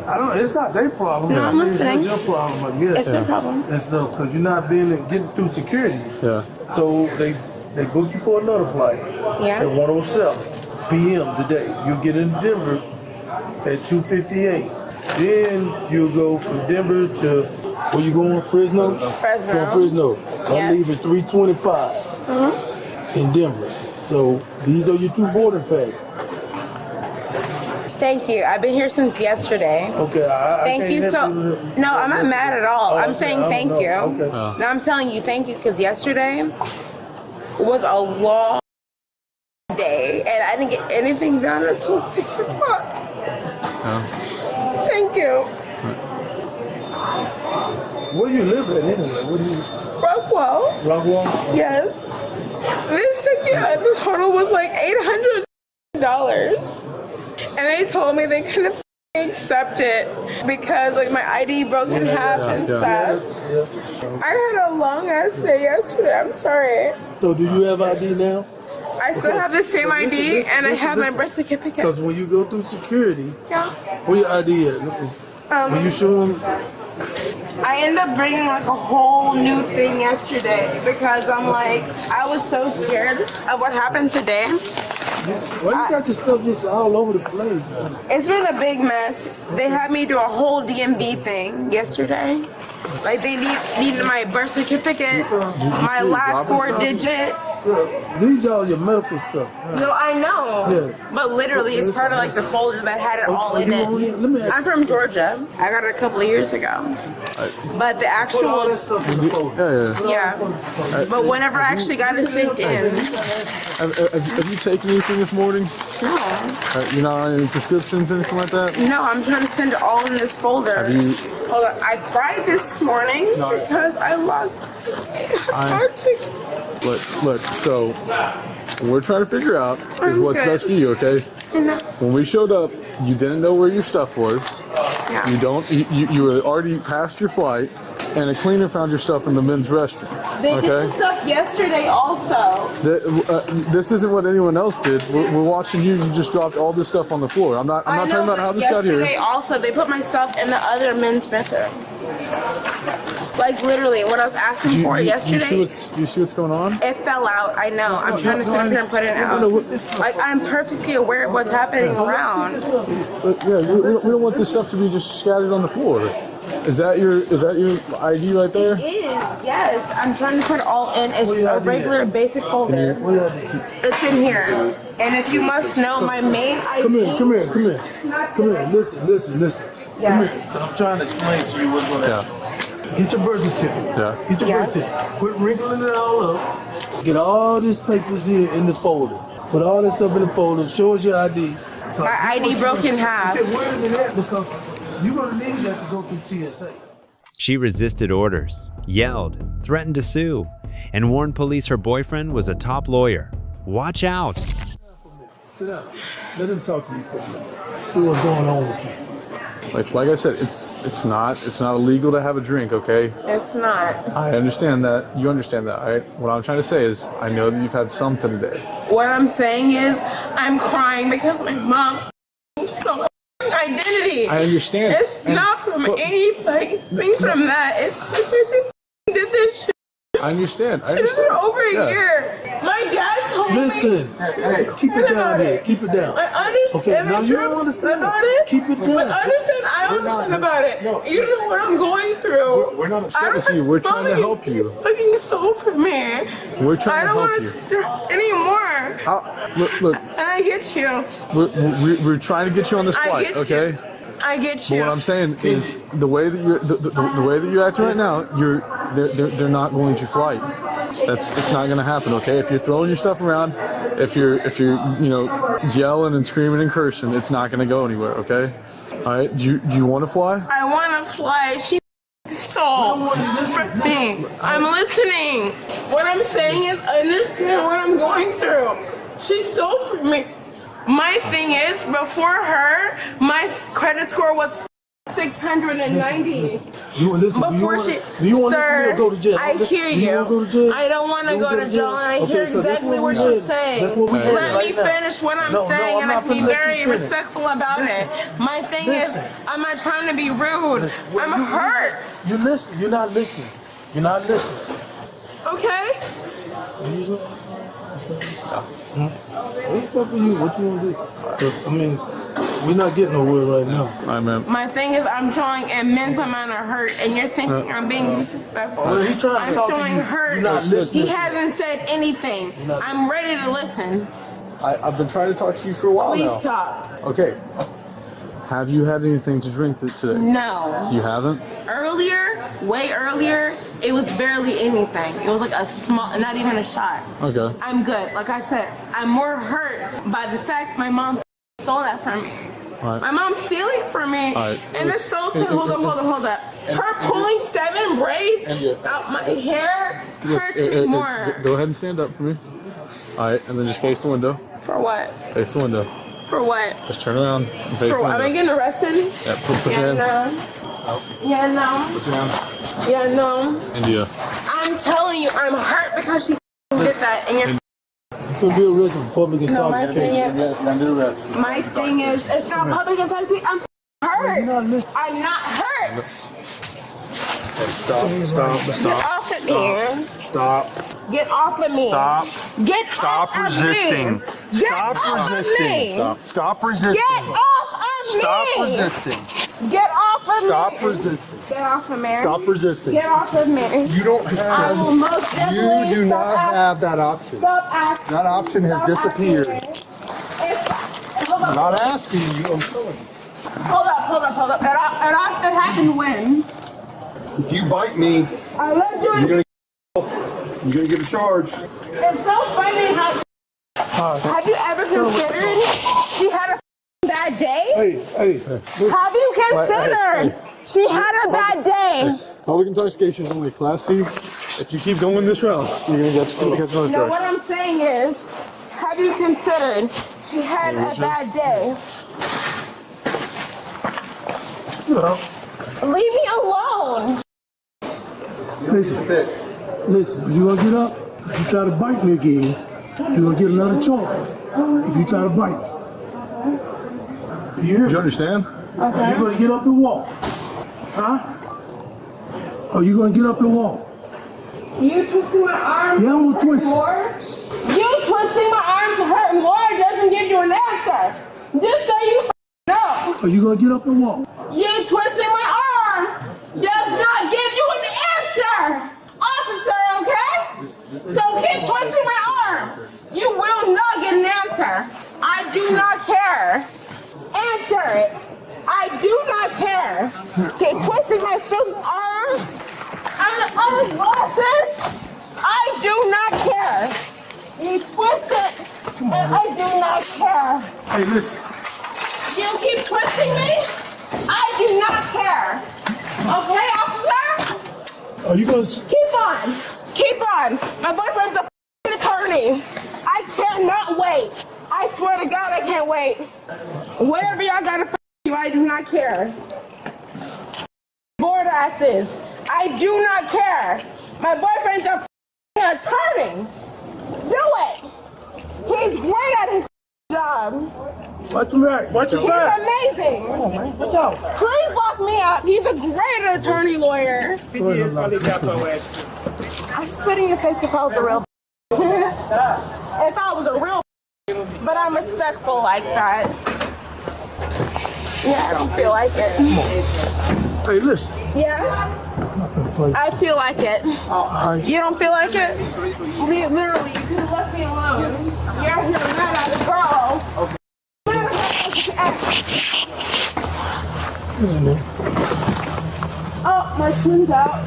I don't. It's not their problem. No, I'm listening. It's your problem, I guess. It's their problem. And so, because you're not getting through security. Yeah. So they booked you for another flight. Yeah. At 1:07 p.m. today. You get in Denver at 2:58. Then you go from Denver to where you going? Fresno. Fresno. Going Fresno. I leave at 3:25 in Denver. So these are your 2 boarding passes. Thank you. I've been here since yesterday. Okay. Thank you so. No, I'm not mad at all. I'm saying thank you. Okay. No, I'm telling you thank you because yesterday was a long day and I didn't get anything done until 6 o'clock. Thank you. Where you live at anyway? What do you? Rockwell. Rockwell? Yes. This ticket at the total was like $800. and they told me they couldn't accept it because like my ID broke in half and stuff. I had a long ass day yesterday. I'm sorry. So do you have ID now? I still have the same ID and I have my birth certificate. Because when you go through security, Yeah. where your ID at? When you show them. I ended up bringing like a whole new thing yesterday because I'm like, I was so scared of what happened today. Why you got your stuff just all over the place? It's been a big mess. They had me do a whole DMV thing yesterday. Like they needed my birth certificate, my last 4 digit. These are all your medical stuff. No, I know. Yeah. But literally, it's part of like the folder that had it all in it. I'm from Georgia. I got it a couple of years ago. But the actual, yeah. But whenever I actually got it synced in. Have you taken anything this morning? No. You're not on any prescriptions, anything like that? No, I'm trying to send it all in this folder. Have you? Hold on. I cried this morning because I lost heart ticket. Look, so what we're trying to figure out is what's best for you, okay? When we showed up, you didn't know where your stuff was. Yeah. You were already past your flight, and a cleaner found your stuff in the men's restroom. They did the stuff yesterday also. This isn't what anyone else did. We're watching you. You just dropped all this stuff on the floor. I'm not talking about how this got here. Yesterday also, they put my stuff in the other men's bathroom. Like literally, what I was asking for yesterday. You see what's going on? It fell out. I know. I'm trying to sit up here and put it out. Like I'm perfectly aware of what's happening around. But yeah, we don't want this stuff to be just scattered on the floor. Is that your ID right there? It is. Yes. I'm trying to put it all in. It's just a regular basic folder. It's in here. And if you must know, my main ID. Come here. Listen. Yes. Come here. So I'm trying to explain to you what's going on. Get your birth certificate. Yeah. Get your birth certificate. Quit wrinkling it all up. Get all these papers here in the folder. Put all this stuff in the folder. Show us your ID. My ID broke in half. Okay, where is it at? Because you're going to need that to go through TSA. She resisted orders, yelled, threatened to sue, and warned police her boyfriend was a top lawyer. Watch out. Sit down. Let him talk to you for a minute. See what's going on with you. Like I said, it's not illegal to have a drink, okay? It's not. I understand that. You understand that, all right? What I'm trying to say is, I know that you've had something today. What I'm saying is, I'm crying because my mom stole my identity. I understand. It's not from anything from that. It's because she did this shit. I understand. It was over a year. My dad told me. Listen, hey, keep it down here. Keep it down. I understand. Okay, now you don't understand about it. Keep it down. But understand, I understand about it. You don't know what I'm going through. We're not upset with you. We're trying to help you. Fucking stole from me. We're trying to help you. I don't want to anymore. Look. And I get you. We're trying to get you on this flight, okay? I get you. But what I'm saying is the way that you're the way that you're acting right now, they're not going to flight. It's not going to happen, okay? If you're throwing your stuff around, if you're yelling and screaming and cursing, it's not going to go anywhere, okay? All right? Do you want to fly? I want to fly. She stole from me. I'm listening. What I'm saying is understand what I'm going through. She stole from me. My thing is, before her, my credit score was 690. Before she, sir, to go to jail? I hear you. I don't want to go to jail, and I hear exactly what you're saying. Let me finish what I'm saying, and I can be very respectful about it. My thing is, I'm not trying to be rude. I'm hurt. You listen. You're not listening. You're not listening. Okay? What's up with you? What you want to do? I mean, we're not getting nowhere right now. My thing is, I'm showing immense amount of hurt, and you're thinking I'm being disrespectful. Well, he's trying to talk to you. I'm showing hurt. He hasn't said anything. I'm ready to listen. I've been trying to talk to you for a while now. Please talk. Okay. Have you had anything to drink today? No. You haven't? Way earlier, it was barely anything. It was like a small, not even a shot. Okay. I'm good. Like I said, I'm more hurt by the fact my mom stole that from me. Right. My mom's stealing from me. Right. And it's so, hold up. Her pulling 7 braids out my hair hurts me more. Go ahead and stand up for me. All right, and then just face the window. For what? Face the window. For what? Just turn around and face For the what? Am window. I getting arrested? Yeah, put your hands. No. Yeah, no. Put your hands. Yeah, no. India. I'm telling you, I'm hurt because she did that, and you're. You can be arrested for public intoxication. My thing is, it's not public intoxication. I'm hurt. I'm not hurt. Stop. Get off of me. Stop. Get off of me. Stop. Get Stop off resisting. Of me. Get Stop off resisting. Of me. Stop resisting. Get off of Stop me. resisting. Get off of Stop me. resisting. Get off of me. Stop resisting. Get off of me. You don't I will most have. definitely You do not stop have that option. Stop asking. That option has Stop disappeared. Hold I'm up. not asking you. I'm telling you. Hold up. It happened when? If you bite me, I let you. you're gonna get a charge. It's so funny how. Have you ever considered she had a bad day? Hey. Have you considered she had a bad day? Public intoxication is only Class C. If you keep going this route, you're gonna catch another No, charge. what I'm saying is, have you considered she had a bad day? Leave me alone. Listen, you gonna get up? If you try to bite me again, you're gonna get another charge. If you try to bite me. You hear me? Do you understand? Are you gonna get up and walk? Huh? Are you gonna get up and walk? You twisting my arm Yeah, I'm to gonna hurt twist. more? You twisting my arm to hurt more doesn't give you an answer. Just say you know. Are you gonna get up and walk? You twisting my arm does not give you an answer, officer, okay? So keep twisting my arm. You will not get an answer. I do not care. Answer it. I do not care. Keep twisting my arm. I'm the only office. I do not care. You twist it, and I do not care. Hey, listen. You keep twisting me, I do not care. Okay, officer? Are you gonna? Keep on. My boyfriend's a f***ing attorney. I cannot wait. I swear to God, I can't wait. Whatever y'all gotta f*** you, I do not care. Bored asses. I do not care. My boyfriend's a f***ing attorney. Do it. He's great at his job. Watch your back. Watch your back. He's amazing. Come on, man. Watch out. Please lock me up. He's a great attorney lawyer. I'm spitting in your face if I was a real if I was a real but I'm respectful like that. Yeah, I don't feel like it. Hey, listen. Yeah? I feel like it. You don't feel like it? Literally, you could have left me alone. You're out here mad at the girl. Oh, my pin's out.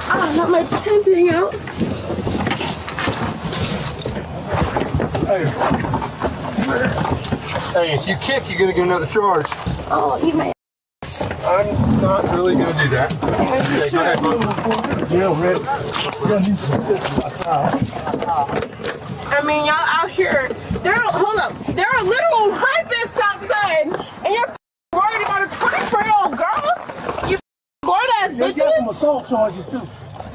Oh, not my pin being out. Hey, if you kick, you're gonna get another charge. Oh, eat my I'm not really gonna do that. Okay, go ahead, bud. Yeah, Rick. We're gonna need some assistance outside. I mean, y'all out here, hold up, there are literal rapists outside, and you're worried about a 24-year-old girl? You bored ass They got some bitches? assault charges too.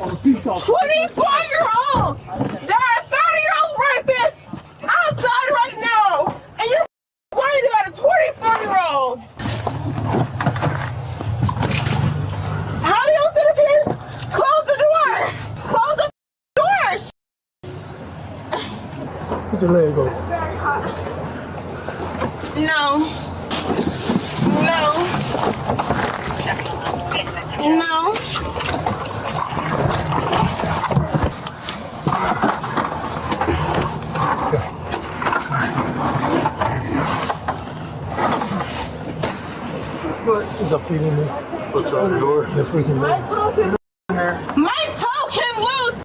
On the peace officer. 24-year-old! There are 30-year-old rapists outside right now, and you're worried about a 24-year-old. How do y'all sit up here? Close the door! Close the door! Put your leg over. No. There's a feet in there. What's on the door? They're freaking My toe can lose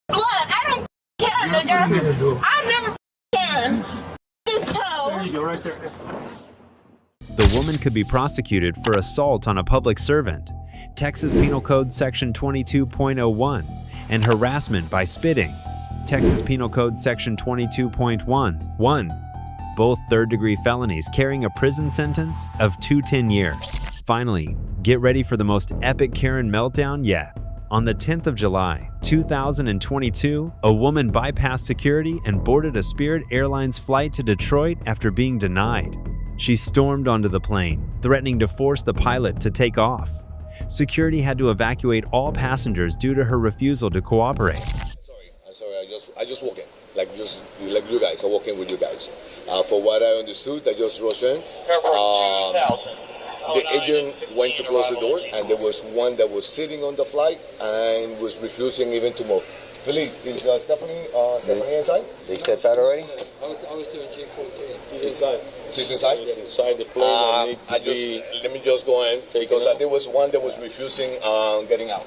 blood. I don't care, nigga. I never cared. This toe. There you go, right there. The woman could be prosecuted for assault on a public servant, Texas Penal Code Section 22.01, and harassment by spitting. Texas Penal Code Section 22.1. Both third-degree felonies carrying a prison sentence of 2 to 10 years. Finally, get ready for the most epic Karen meltdown yet. On the 10th of July, 2022, a woman bypassed security and boarded a Spirit Airlines flight to Detroit after being denied. She stormed onto the plane, threatening to force the pilot to take off. Security had to evacuate all passengers due to her refusal to cooperate. I'm sorry, I just walk in, like you guys. I walk in with you guys. For what I understood, I just rushed in. The agent went to close the door, and there was one that was sitting on the flight and was refusing even to move. Philippe, is Stephanie inside? They stepped out already? I was doing G14. She's inside. She's inside? She's inside the plane. Let me just go in, because there was one that was refusing getting out.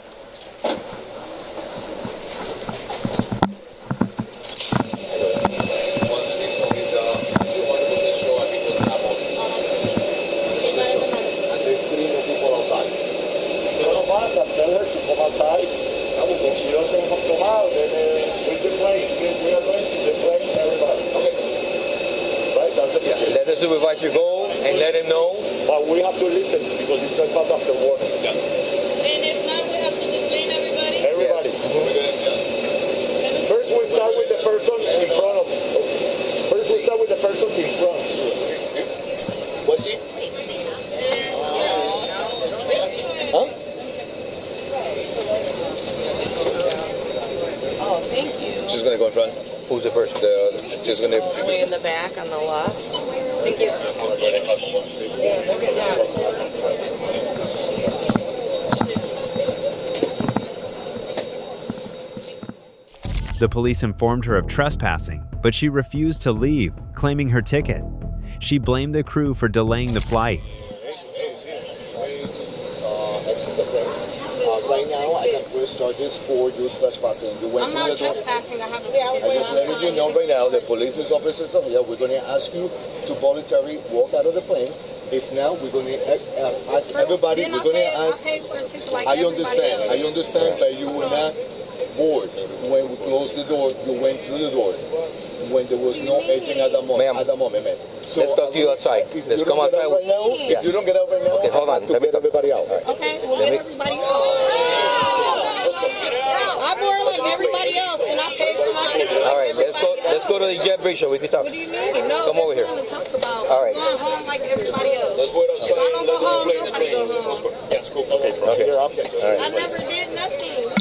Tell her to come outside. If she doesn't come out, then we can play. We are going to play everybody. Okay. Right? That's the Let the supervisor go and let him know. But we have to listen because it's trespass after warning. And if not, we have to detain everybody? Everybody. Yes. First we start with the person in front of us. First we start with the person in front. What's he? Huh? Oh, thank you. She's gonna go in front. Who's the person? She's gonna. Way in the back on the left. Thank you. The police informed her of trespassing, but she refused to leave, claiming her ticket. She blamed the crew for delaying the flight. Right now, I can press charges for you trespassing. You went I'm not trespassing. I have a I just letting you know right now, the police officers are here. We're going to ask you to voluntarily walk out of the plane. If now, we're going to ask everybody. We're going to ask. I understand, but you were not bored when we closed the door. You went through the door when there was no agent at the moment. Ma'am. So let's talk to you outside. Let's come outside. Right now, if you don't get out right now, okay, hold on. Let me get everybody out. Okay, we'll get everybody out. I board like everybody else, and I pay for my ticket. All right, let's go to the jet bridge so we can talk. What do you mean? No, come over here. To talk about. All right. Going home like everybody else. Let's wait outside. If I don't go home, nobody go home. That's cool. Okay. All right. I never did nothing.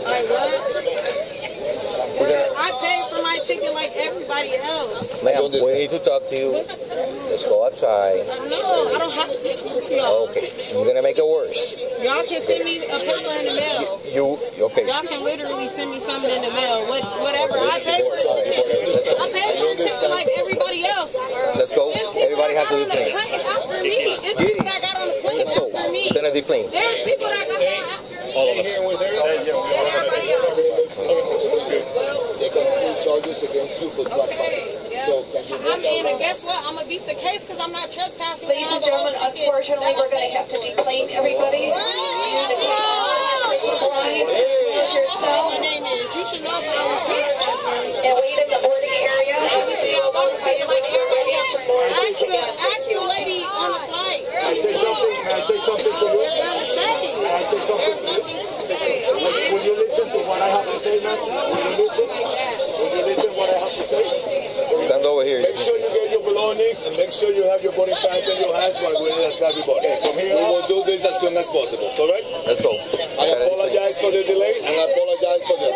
Like what? I paid for my ticket like everybody else. Ma'am, we need to talk to you. Let's go outside. No, I don't have to talk to y'all. Okay, you're gonna make it worse. Y'all can send me a paper in the mail. Okay? Y'all can literally send me something in the mail. Whatever. I paid for a ticket. I paid for a ticket like everybody else. Let's go. Everybody has to deplane. After me. It's people that got on the plane after me. Then a deplane. There's people that got on after me. Everybody else. They can put charges against you for trespassing. Yeah. So can you and guess what? I'm gonna beat the case because I'm not trespassing. Ladies and gentlemen, unfortunately, we're going to have to deplane everybody. My name is. You should know if I was trespassing. And wait in the boarding area. Obviously, I want to take like everybody else. Ask the lady on the flight. Can I say something to you? There's nothing to say. Will you listen to what I have to say now? Will you listen what I have to say? Stand over here. Make sure you get your belongings and make sure you have your boarding pass in your hands while we're with everybody. From here, we will do this as soon as possible. All right? Let's go. I apologize for the delay and I apologize for the.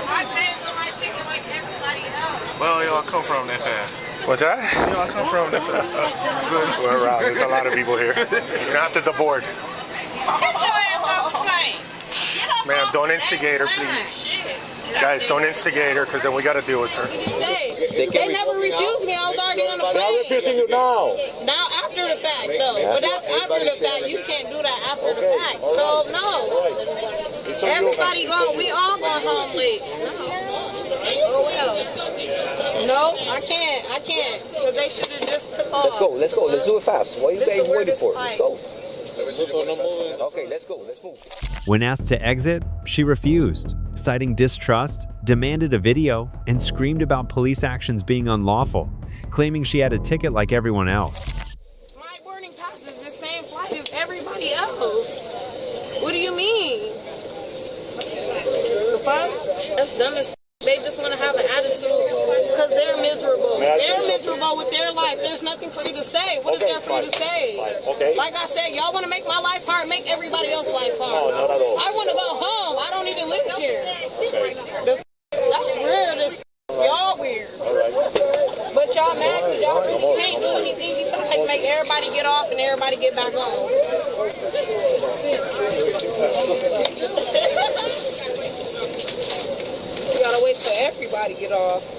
I paid for my ticket like everybody else. Well, y'all come from that fast. What's that? Y'all come from that fast. We're around. There's a lot of people here. You're after the board. Get your ass off the plane. Ma'am, don't instigate her, please. Guys, don't instigate her because then we got to deal with her. They never refused me. I was already on the plane. They're refusing you now. Now after the fact, no. But that's after the fact. You can't do that after the fact. So no. Everybody going. We all going home late. No, I can't. Because they should have just took off. Let's go. Let's do it fast. What are you guys waiting for? Let's go. Okay, let's go. Let's move. When asked to exit, she refused, citing distrust, demanded a video, and screamed about police actions being unlawful, claiming she had a ticket like everyone else. My boarding pass is the same flight as everybody else. What do you mean? The fuck? That's dumb as f. They just want to have an attitude because they're miserable. They're miserable with their life. There's nothing for you to say. What is there for you to say? Like I said, y'all want to make my life hard, make everybody else's life hard. No, not at all. I want to go home. I don't even live here. That's weird as f. Y'all weird. But y'all mad because y'all really can't do anything besides make everybody get off and everybody get back on. That's it. You gotta wait till everybody get off.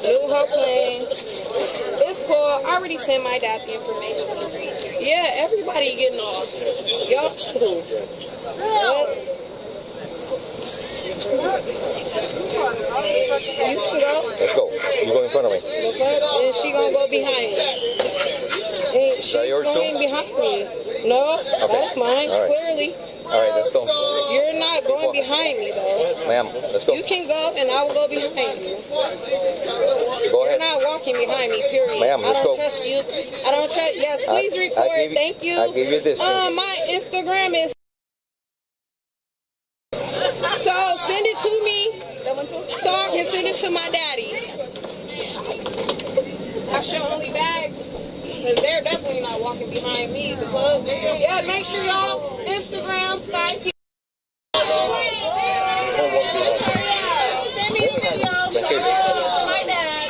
New whole plane. It's cool. I already sent my dad the information. Yeah, everybody getting off. Y'all too. You can go. Let's go. You go in front of me. And she gonna go behind me. And she's going behind me. No, that's mine, clearly. All right, let's go. You're not going behind me, though. Ma'am, let's go. You can go, and I will go behind you. Go ahead. You're not walking behind me, period. Ma'am, let's go. I don't trust you. I don't trust. Yes, please record. Thank you. I gave you this. My Instagram is. So send it to me, so I can send it to my daddy. That's your only bag. Because they're definitely not walking behind me. Yeah, make sure y'all Instagram, Skype. Send me a video so I can send it to my dad.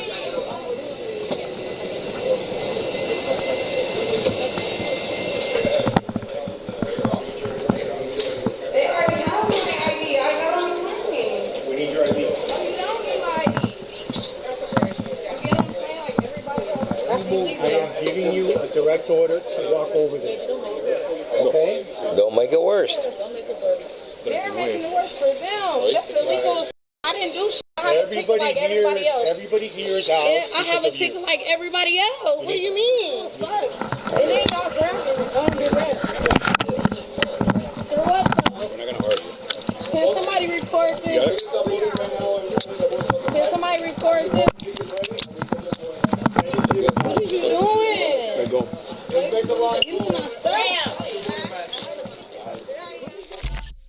They already have my ID. I got on the plane. We need your ID. You don't need my ID. That's okay. You get on the plane like everybody else. That's illegal. I am giving you a direct order to walk over there. Okay? Don't make it worse. They're making it worse for them. That's illegal. I didn't do shit. I have a ticket like everybody else. Everybody here is out. I have a ticket like everybody else. What do you mean? Fuck. It ain't y'all grounded. It's on your rent. You're welcome. We're not gonna argue. Can somebody record this? Can somebody record this? What are you doing? Let go. You cannot stop.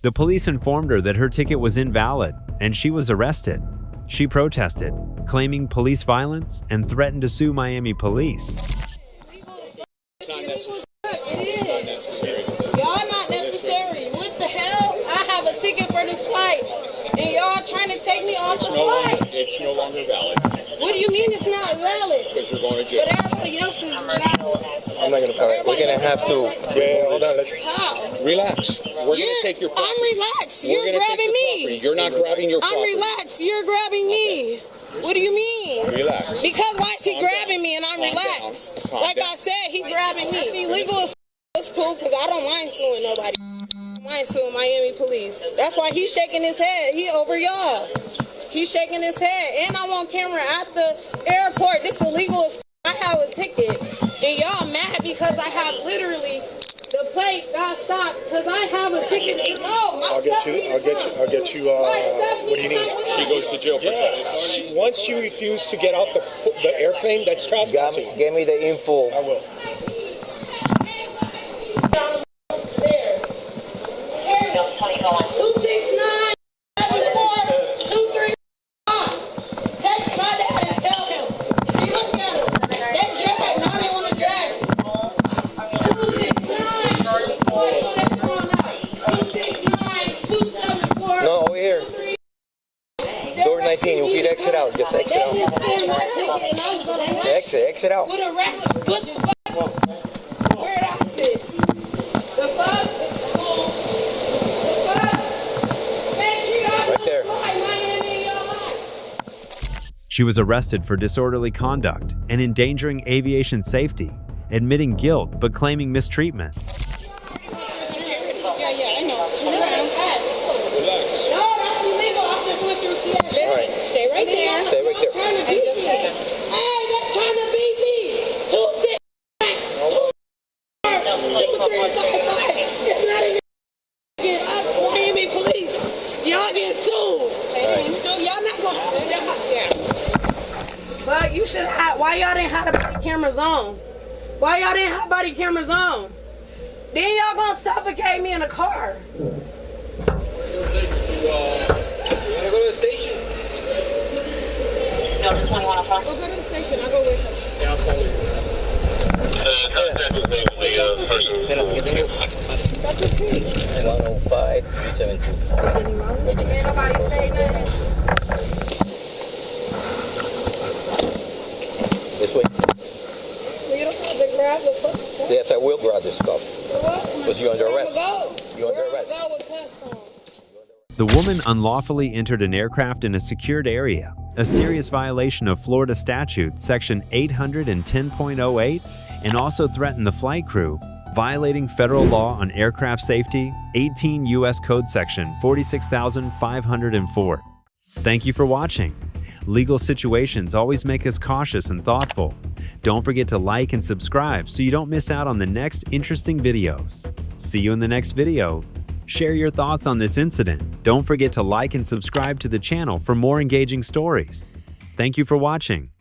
The police informed her that her ticket was invalid and she was arrested. She protested, claiming police violence and threatened to sue Miami police. Y'all not necessary. What the hell? I have a ticket for this flight, and y'all trying to take me off the flight. It's no longer valid. What do you mean it's not valid? Because you're going to jail. But everybody else is not. I'm not gonna. We're gonna have to. Yeah, hold on. Let's How? relax. We're gonna take your property. I'm relaxed. We're You're gonna grabbing take your me. property. You're not grabbing your property. I'm relaxed. You're grabbing me. What do you mean? Relax. Because why is he Calm grabbing down. me and I'm Calm relaxed? down. Calm Like down. I said, he grabbing me. It's illegal as it's cool because I don't mind suing nobody. I don't mind suing Miami police. That's why he's shaking his head. He over y'all. He's shaking his head. And I'm on camera at the airport. This illegal as I have a ticket. And y'all mad because I have literally the plate got stopped because I have a ticket. No, my stuff needs to come. I'll get you. What do you need? She goes to jail for that. Once she refused to get off the airplane, that's trespassing. Give me the info. I will. Upstairs. 269 Text my dad and tell him. See, look at him. They drag. Now they want to drag. 269 274. No, over here. Door 19. You can exit out. Just exit out. Exit out. With a regular, what the fuck? Where did I sit? The fuck? The fuck? Make sure y'all Right there. Miami in your life. She was arrested for disorderly conduct and endangering aviation safety, admitting guilt but claiming mistreatment. Yeah, I know. No, that's illegal. I just went through TSA. Listen, stay right there. Stay right there. Hey, they're trying to beat me. Y'all getting sued. Y'all not gonna have it. But you should have. Why y'all didn't have the body cameras on? Why y'all didn't have body cameras on? Then y'all gonna suffocate me in the car. You wanna go to the station? Go to the station. I'll go with her. That's okay. 105-372. Can't nobody say nothing. This way. You don't have to grab the fucking stuff. Yes, I will grab this stuff. Because you're under arrest. You're under arrest. The woman unlawfully entered an aircraft in a secured area, a serious violation of Florida statute section 810.08, and also threatened the flight crew, violating federal law on aircraft safety, 18 U.S. Code section 46,504. Thank you for watching. Legal situations always make us cautious and thoughtful. Don't forget to like and subscribe so you don't miss out on the next interesting videos. See you in the next video. Share your thoughts on this incident. Don't forget to like and subscribe to the channel for more engaging stories. Thank you for watching.